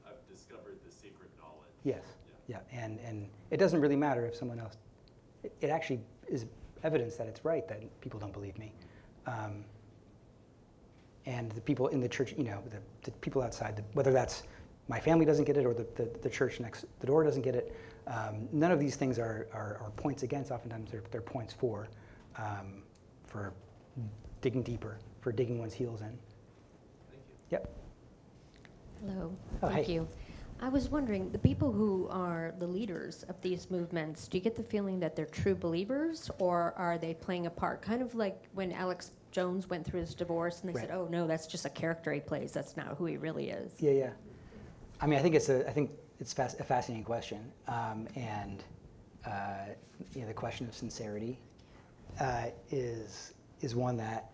I've discovered the secret knowledge. Yes. Yeah. And it doesn't really matter if someone else. It actually is evidence that it's right that people don't believe me. And the people in the church, the people outside, whether that's my family doesn't get it or the church next the door doesn't get it, none of these things are points against. Oftentimes they're points for digging deeper, for digging one's heels in. Thank you. Yep. Hello. Oh, Thank hey. you. I was wondering, the people who are the leaders of these movements, do you get the feeling that they're true believers, or are they playing a part? Kind of like when Alex Jones went through his divorce, and they Right. said, "Oh no, that's just a character he plays. That's not who he really is." Yeah. I mean, I think it's a fascinating question, and the question of sincerity is one that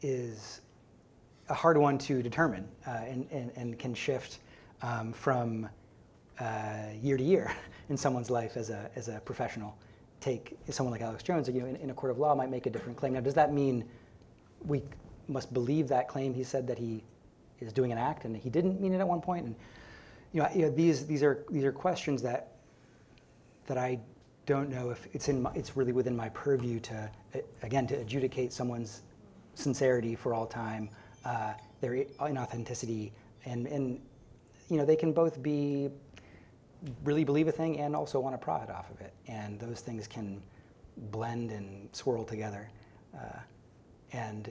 is a hard one to determine, and can shift from year to year in someone's life as a professional. Take someone like Alex Jones, in a court of law, might make a different claim. Now, does that mean we must believe that claim? He said that he is doing an act, and he didn't mean it at one point. And these are questions that I don't know if it's really within my purview to adjudicate someone's sincerity for all time, their inauthenticity, and they can both be really believe a thing and also want to profit off of it, and those things can blend and swirl together, and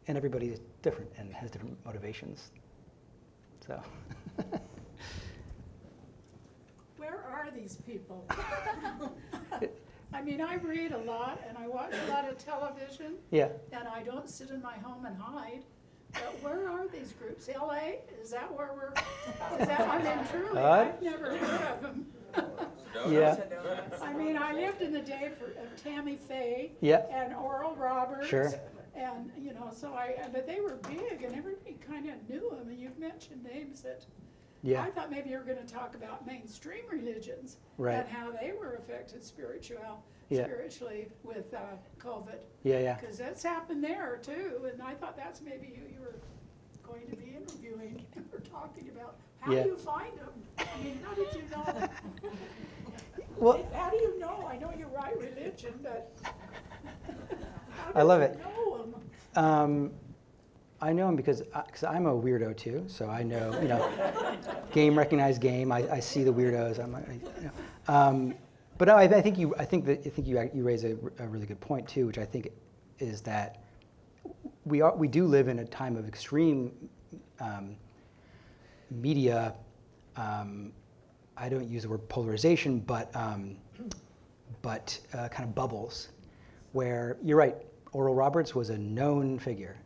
everybody is different and has different motivations. So. Where are these people? I mean, I read a lot and I watch a lot of television. Yeah. And I don't sit in my home and hide. But where are these groups? LA? Is that where I mean, truly, I've never heard of them. Yeah. I mean, I lived in the day of Tammy Faye and Oral Roberts. Sure. And, but they were big and everybody kind of knew them. And you've mentioned names that I thought maybe you were going to talk about mainstream religions and how they were affected spiritually with COVID. Yeah. Because that's happened there too. And I thought that's maybe who you were going to be interviewing or talking about. How do you find them? I mean, how did you know? Well, how do you know? I know you write religion, but how do I love you it. know them? I know him because I'm a weirdo too. So I know, game recognized game. I see the weirdos. But no, I think you raise a really good point too, which I think is that we do live in a time of extreme media. I don't use the word polarization, but kind of bubbles, where you're right. Oral Roberts was a known figure.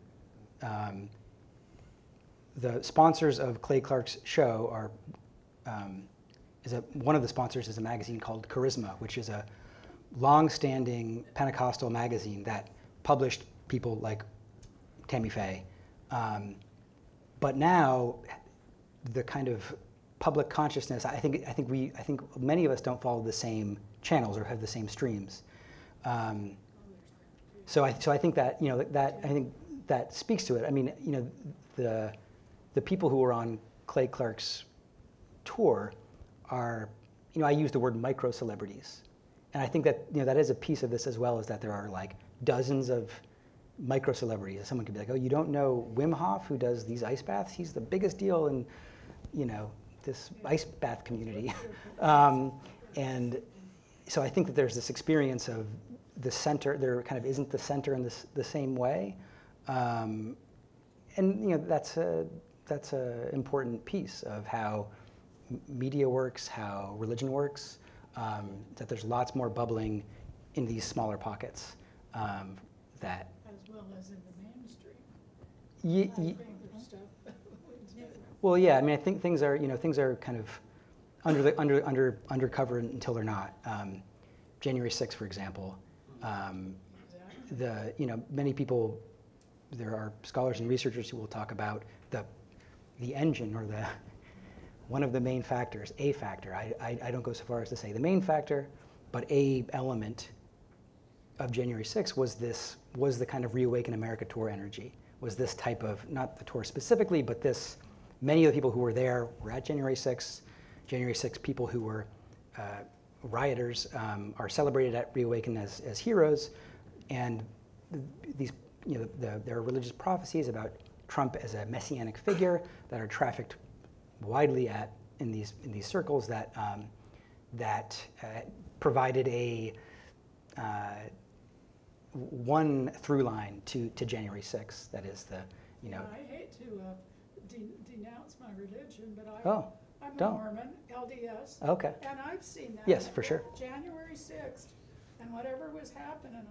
The sponsors of Clay Clark's show are one of the sponsors is a magazine called Charisma, which is a long-standing Pentecostal magazine that published people like Tammy Faye. But now, the kind of public consciousness, I think many of us don't follow the same channels or have the same streams. So I think that I think that speaks to it. I mean, the people who were on Clay Clark's tour are, I use the word micro celebrities, and I think that that is a piece of this as well, is that there are like dozens of micro celebrities. Someone could be like, oh, you don't know Wim Hof, who does these ice baths? He's the biggest deal in this ice bath community. And so I think that there's this experience of the center. There kind of isn't the center in the same way, and that's a important piece of how media works, how religion works. That there's lots more bubbling in these smaller pockets. That as well as in the mainstream. Well, yeah. I mean, I think things are kind of undercover until they're not. January 6th, for example. Many people. There are scholars and researchers who will talk about the engine or one of the main factors, a factor. I don't go so far as to say the main factor, but a element of January 6th was the kind of Reawaken America tour energy. Was this type of, not the tour specifically, but many of the people who were there were at January 6th. January 6th people who were rioters are celebrated at Reawaken as heroes, and there are religious prophecies about Trump as a messianic figure that are trafficked widely in these circles that provided a one through line to January 6th. That is I hate to denounce my religion, but I'm don't. a Mormon, LDS. Okay. And I've seen that. Yes, for sure. January 6th and whatever was happening,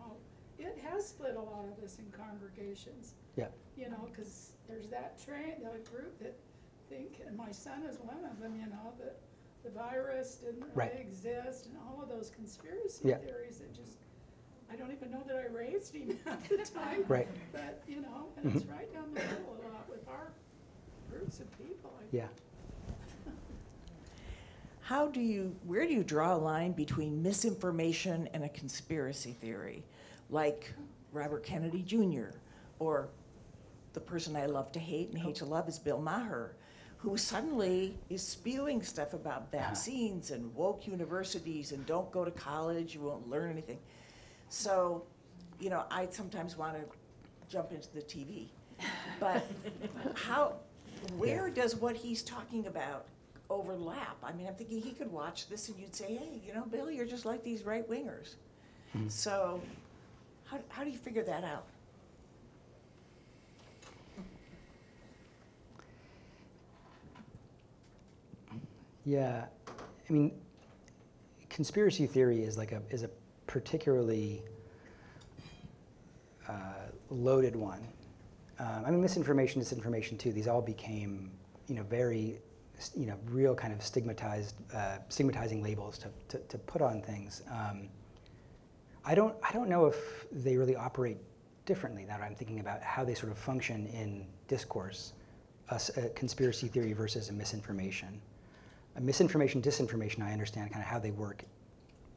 it has split a lot of us in congregations. Yeah. Because there's that group that think, and my son is one of them, that the virus didn't really exist, and all of those conspiracy theories that just, I don't even know that I raised him at the time. Right. But, and it's right down the middle a lot with our groups of people. Where do you draw a line between misinformation and a conspiracy theory? Like Robert Kennedy Jr., or the person I love to hate and hate to love is Bill Maher, who suddenly is spewing stuff about vaccines and woke universities and don't go to college, you won't learn anything. So, I sometimes want to jump into the TV. But where does what he's talking about overlap? I mean, I'm thinking he could watch this and you'd say, hey, Bill, you're just like these right-wingers. Mm-hmm. So how do you figure that out? Yeah, I mean, conspiracy theory is a particularly loaded one. I mean, misinformation, disinformation too. These all became, very, real kind of stigmatizing labels to put on things. I don't know if they really operate differently now that I'm thinking about how they sort of function in discourse, a conspiracy theory versus a misinformation. A misinformation, disinformation, I understand kind of how they work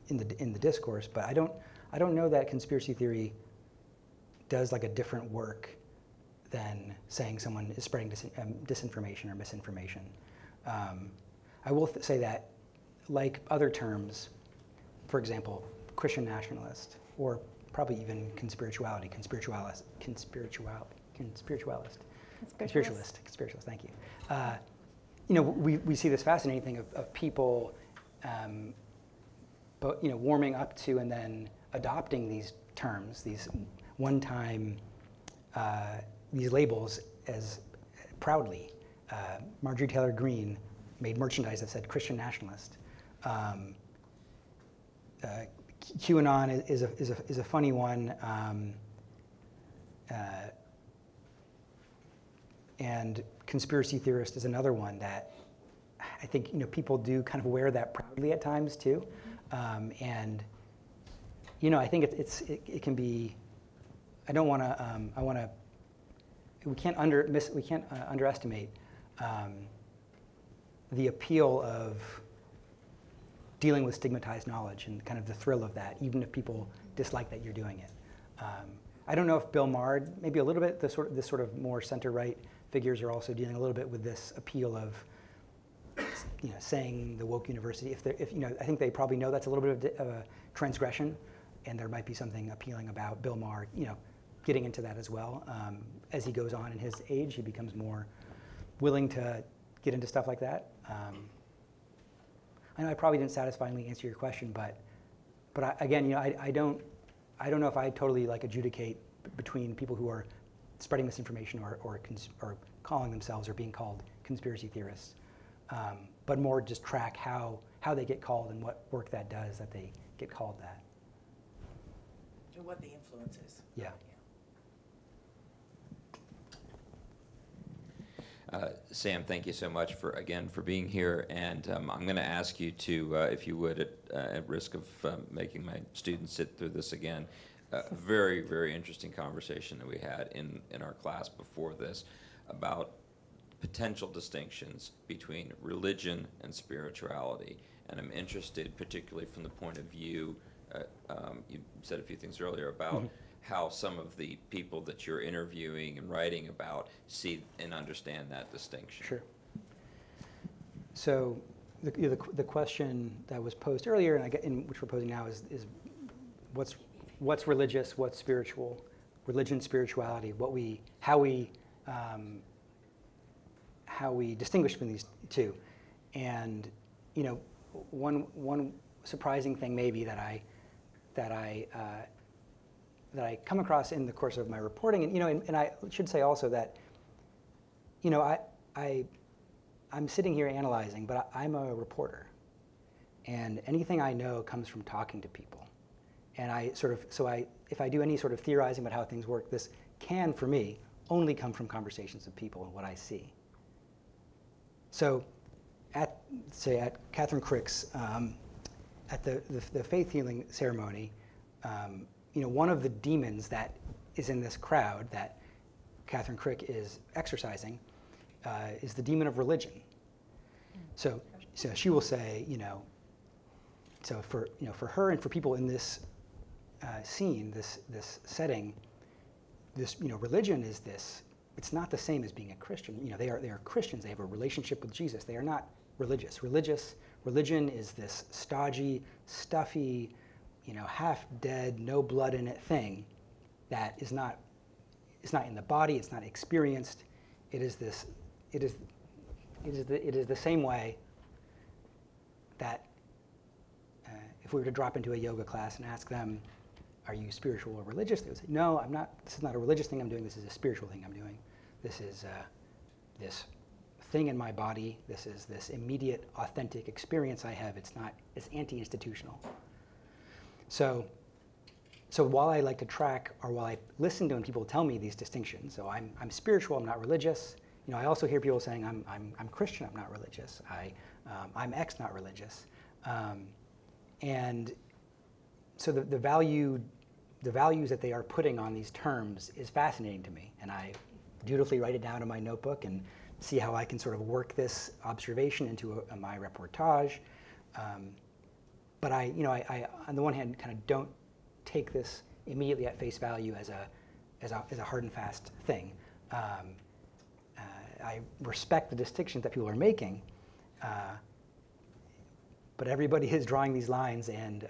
in the discourse, but I don't know that conspiracy theory does like a different work than saying someone is spreading disinformation or misinformation. I will say that, like other terms, for example, Christian nationalist, or probably even conspirituality, conspiritualist. Conspiritualist, thank you. You know, we see this fascinating thing of people, but, you know, warming up to and then adopting these terms, these one-time, these labels as proudly. Marjorie Taylor Greene made merchandise that said Christian nationalist. QAnon is a funny one. And conspiracy theorist is another one that I think, you know, people do kind of wear that proudly at times too. And you know, I think it can be. I don't want to. We can't underestimate the appeal of dealing with stigmatized knowledge and kind of the thrill of that, even if people dislike that you're doing it. I don't know if Bill Maher, maybe a little bit, this sort of more center-right figures are also dealing a little bit with this appeal of, you know, saying the woke university. If you know, I think they probably know that's a little bit of a transgression, and there might be something appealing about Bill Maher, you know, getting into that as well. As he goes on in his age, he becomes more willing to get into stuff like that. I know I probably didn't satisfyingly answer your question, but again, you know, I don't know if I totally like adjudicate between people who are spreading misinformation or calling themselves or being called conspiracy theorists, but more just track how they get called and what work that does that they get called that. And what the influence is. Yeah. Sam, thank you so much for being here, and I'm going to ask you to, if you would, at risk of making my students sit through this again, a very, very interesting conversation that we had in our class before this about potential distinctions between religion and spirituality, and I'm interested, particularly from the point of view, you said a few things earlier about how some of the people that you're interviewing and writing about see and understand that distinction. Sure. So the question that was posed earlier, and which we're posing now, is what's religious, what's spiritual, religion, spirituality, how we distinguish between these two, and you know, one surprising thing maybe that I come across in the course of my reporting, and you know, and I should say also that, you know, I'm sitting here analyzing, but I'm a reporter, and anything I know comes from talking to people, and if I do any sort of theorizing about how things work, this can, for me, only come from conversations with people and what I see. So, at Catherine Crick's, at the faith healing ceremony. You know, one of the demons that is in this crowd that Catherine Crick is exercising is the demon of religion. So she will say, you know, so for her and for people in this scene, this setting, this, you know, religion is this. It's not the same as being a Christian. You know, they are Christians. They have a relationship with Jesus. They are not religious. Religion is this stodgy, stuffy, you know, half dead, no blood in it thing that is not in the body, it's not experienced. It is the same way that if we were to drop into a yoga class and ask them, are you spiritual or religious? They would say, no, I'm not. This is not a religious thing I'm doing. This is a spiritual thing I'm doing. This is this thing in my body. This is this immediate, authentic experience I have. It's anti-institutional. So while I like to track, or while I listen to when people tell me these distinctions, so I'm spiritual, I'm not religious. You know, I also hear people saying I'm Christian, I'm not religious. I'm X, not religious. And so the values that they are putting on these terms is fascinating to me, and I dutifully write it down in my notebook and see how I can sort of work this observation into my reportage. But I on the one hand kind of don't take this immediately at face value as a hard and fast thing. I respect the distinctions that people are making, but everybody is drawing these lines and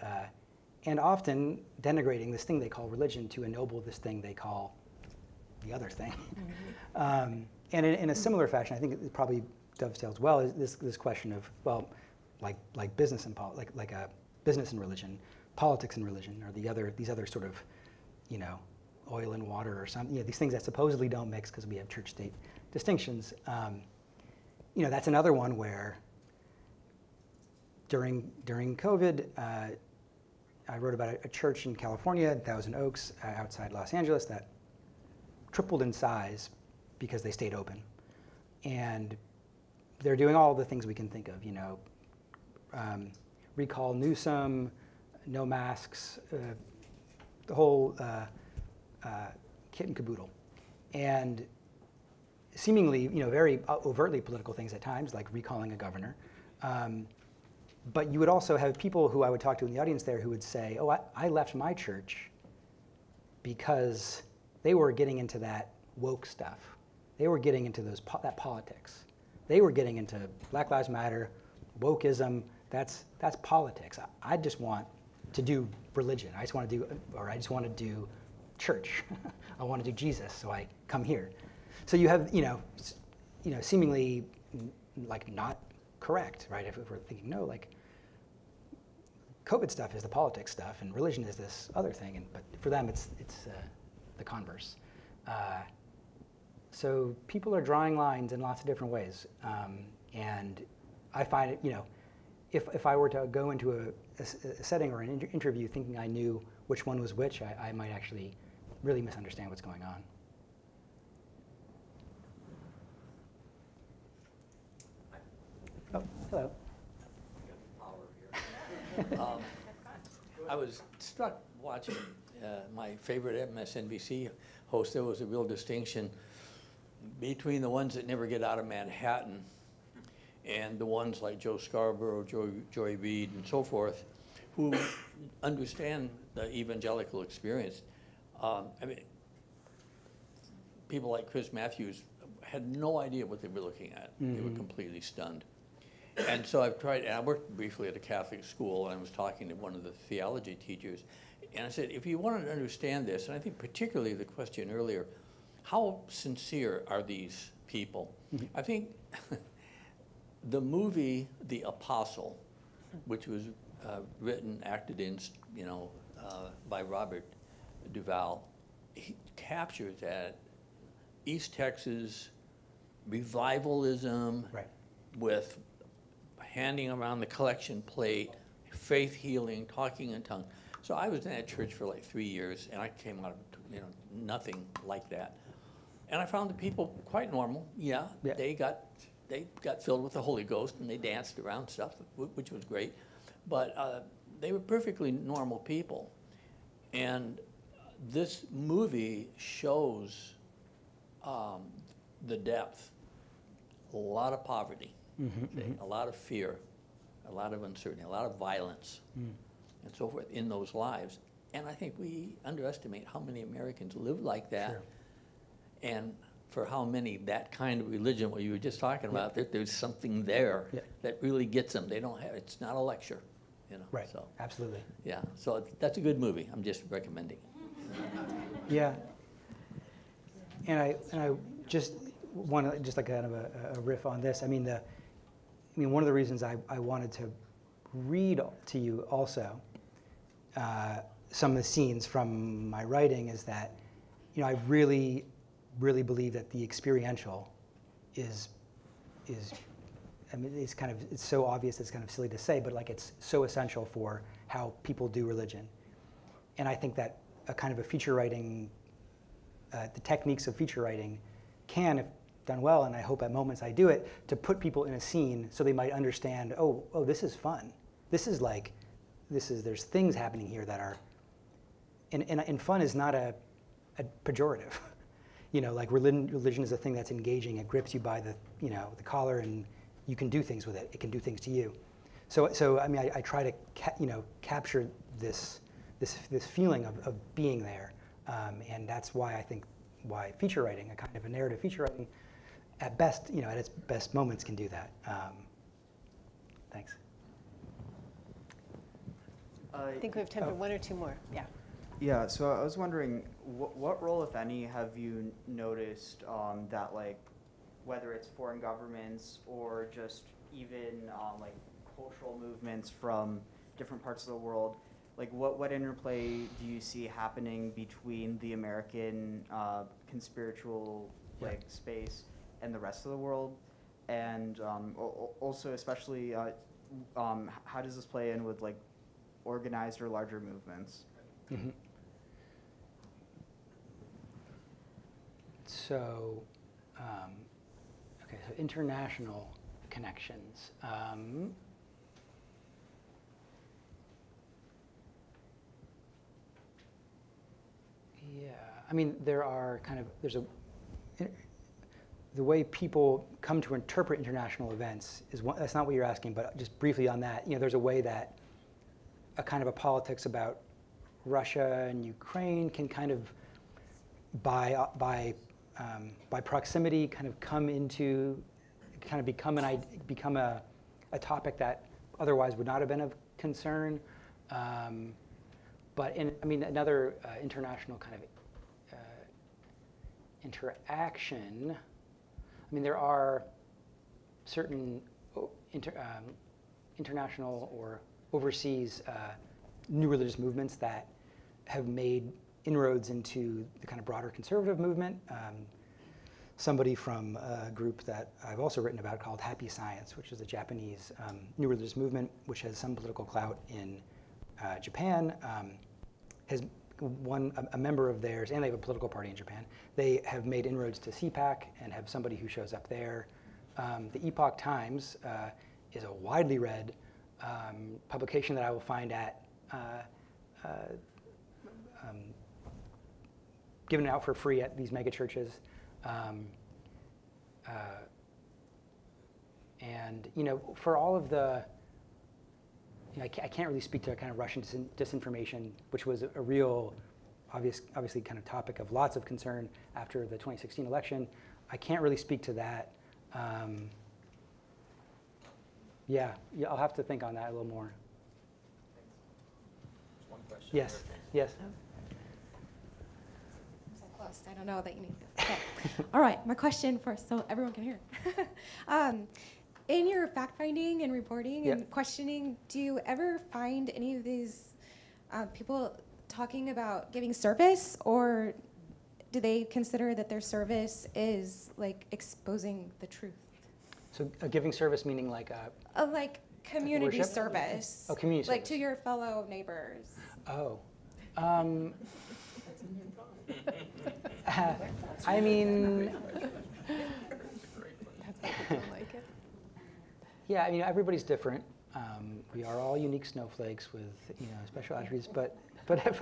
often denigrating this thing they call religion to ennoble this thing they call the other thing. And in a similar fashion, I think it probably dovetails well, is this question of, well, like business and like a business and religion, politics and religion, or these other sort of, oil and water or something, these things that supposedly don't mix because we have church-state distinctions. That's another one where during COVID, I wrote about a church in California, Thousand Oaks, outside Los Angeles, that tripled in size because they stayed open. And they're doing all the things we can think of, recall Newsom, no masks, the whole kit and caboodle. And seemingly, very overtly political things at times, like recalling a governor. But you would also have people who I would talk to in the audience there who would say, oh, I left my church because they were getting into that woke stuff. They were getting into that politics. They were getting into Black Lives Matter, wokeism. That's politics. I just want to do religion. I just want to do church. I want to do Jesus, so I come here. So you have, seemingly like not correct, right? If we're thinking, no, like COVID stuff is the politics stuff, and religion is this other thing, but for them it's the converse. So people are drawing lines in lots of different ways, and I find it, if I were to go into a setting or an interview thinking I knew which one was which, I might actually really misunderstand what's going on. Oh, hello. I was struck watching my favorite MSNBC host. There was a real distinction between the ones that never get out of Manhattan and the ones like Joe Scarborough, Joy Reid, and so forth, who understand the evangelical experience. People like Chris Matthews had no idea what they were looking at. Mm-hmm. They were completely stunned. And so I've tried, and I worked briefly at a Catholic school, and I was talking to one of the theology teachers, and I said, if you want to understand this, and I think particularly the question earlier, how sincere are these people? Mm-hmm. I think the movie The Apostle, which was written, acted in, by Robert Duvall, he captures that East Texas revivalism, right, with handing around the collection plate, faith healing, talking in tongues. So I was in that church for like 3 years, and I came out of nothing like that. And I found the people quite normal. Yeah. They got filled with the Holy Ghost, and they danced around stuff, which was great. But they were perfectly normal people. And this movie shows the depth, a lot of poverty, a lot of fear, a lot of uncertainty, a lot of violence, and so forth in those lives. And I think we underestimate how many Americans live like that. Sure. And for how many that kind of religion, what you were just talking about, there's something there that really gets them. They don't have, it's not a lecture, Right, so, absolutely. Yeah, so that's a good movie. I'm just recommending. Yeah. And I just want to, just like kind of a riff on this. I mean, one of the reasons I wanted to read to you also some of the scenes from my writing is that, I really believe that the experiential is it's so obvious it's kind of silly to say, but like it's so essential for how people do religion. And I think that a kind of a feature writing, the techniques of feature writing can, if done well, and I hope at moments I do it, to put people in a scene so they might understand, oh, this is fun. There's things happening here that are, and fun is not a pejorative. Like religion is a thing that's engaging. It grips you by the collar, and you can do things with it. It can do things to you. So I mean, I try to capture this feeling of being there, and that's why I think why feature writing, a kind of a narrative feature writing, at best, at its best moments, can do that. Thanks. I think we have time for one or two more. Yeah. Yeah, so I was wondering, what role, if any, have you noticed that, like, whether it's foreign governments or just even like cultural movements from different parts of the world, like what interplay do you see happening between the American conspiritual like space and the rest of the world? And also especially how does this play in with like organized or larger movements? Mm-hmm. So, okay, so international connections. Yeah, I mean, there are kind of, the way people come to interpret international events is one, that's not what you're asking, but just briefly on that, there's a way that a kind of a politics about Russia and Ukraine can kind of, by proximity, kind of come into, kind of become a topic that otherwise would not have been of concern. But another international kind of interaction. I mean, there are certain international or overseas new religious movements that have made inroads into the kind of broader conservative movement. Somebody from a group that I've also written about called Happy Science, which is a Japanese new religious movement which has some political clout in Japan, has a member of theirs, and they have a political party in Japan. They have made inroads to CPAC and have somebody who shows up there. The Epoch Times is a widely read publication that I will find at given out for free at these mega churches. And for all of the, I can't really speak to a kind of Russian disinformation, which was a real, obviously kind of topic of lots of concern after the 2016 election. I can't really speak to that. Yeah, I'll have to think on that a little more. One question. Yes, yes. I'm so close. I don't know that you need this. Okay. All right, my question first, so everyone can hear. In your fact-finding and reporting and questioning, do you ever find any of these people talking about giving service, or do they consider that their service is like exposing the truth? So giving service meaning like community worship? Service. Oh, community like service. to your fellow neighbors. Oh. I mean, yeah, I mean, everybody's different. We are all unique snowflakes with, special attributes, but if,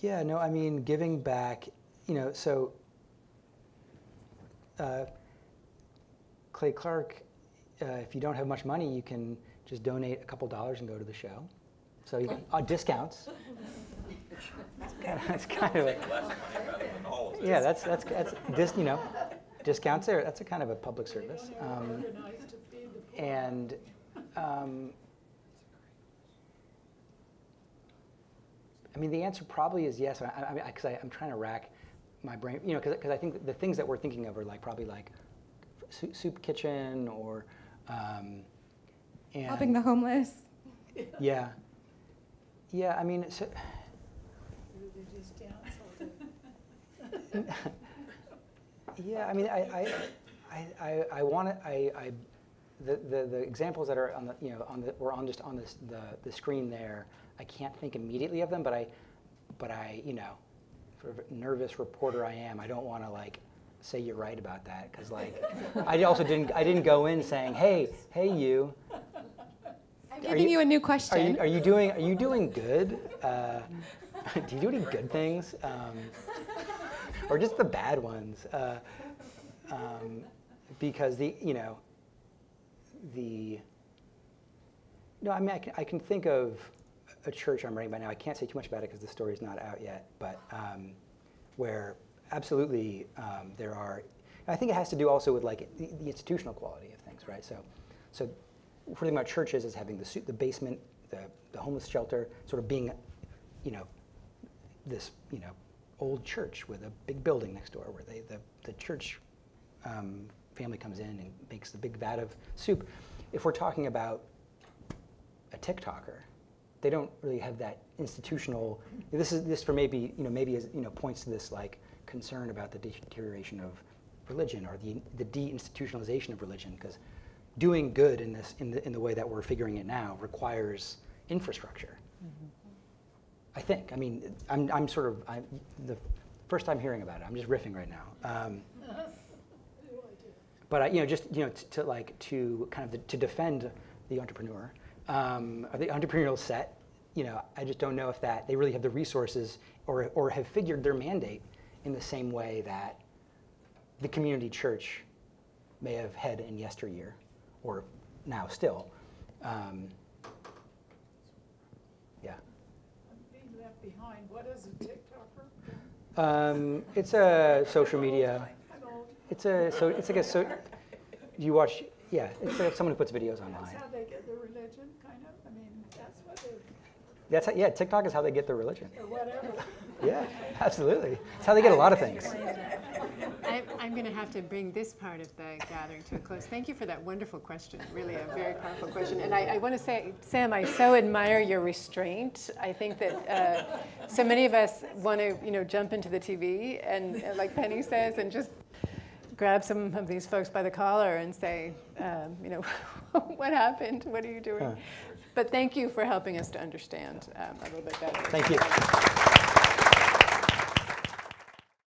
yeah, no, I mean, giving back, so Clay Clark, if you don't have much money, you can just donate a couple dollars and go to the show. So you can, discounts. That's kind of yeah. That's discounts there. That's a kind of a public service. And I mean, the answer probably is yes. Because I'm trying to rack my brain, because I think the things that we're thinking of are probably soup kitchen or helping the homeless. Yeah. Yeah, I mean, so yeah, I mean, I want to, the examples that are on the, on the screen there, I can't think immediately of them, but I, sort of nervous reporter I am, I don't want to say you're right about that, because I didn't go in saying, hey you. I'm giving you a new question. Are you doing good? Do you do any good things? Or just the bad ones? Because no, I mean, I can think of a church I'm running by now. I can't say too much about it because the story's not out yet, but where absolutely there are, I think it has to do also with the institutional quality of things, right? So what we're thinking about churches as having the basement, the homeless shelter, sort of being, this, old church with a big building next door where the church family comes in and makes the big vat of soup. If we're talking about a TikToker, they don't really have that institutional. This for maybe points to this like concern about the deterioration of religion or the deinstitutionalization of religion, because doing good in the way that we're figuring it now requires infrastructure. Mm-hmm. I think. I mean, I'm the first time hearing about it. I'm just riffing right now. But to defend the entrepreneur, or the entrepreneurial set, I just don't know if that they really have the resources or have figured their mandate in the same way that the community church may have had in yesteryear, or now still. Yeah. Being left behind. What is a TikToker? It's a social media. It's you watch. Yeah, it's like someone who puts videos online. That's how they get their religion, kind of. I mean, that's what they. That's how, yeah. TikTok is how they get their religion. Or whatever. Yeah, absolutely. It's how they get a lot of things. I'm going to have to bring this part of the gathering to a close. Thank you for that wonderful question. Really a very powerful question. And I want to say, Sam, I so admire your restraint. I think that so many of us want to, jump into the TV and, like Penny says, and just grab some of these folks by the collar and say, what happened? What are you doing? But thank you for helping us to understand a little bit better. Thank you.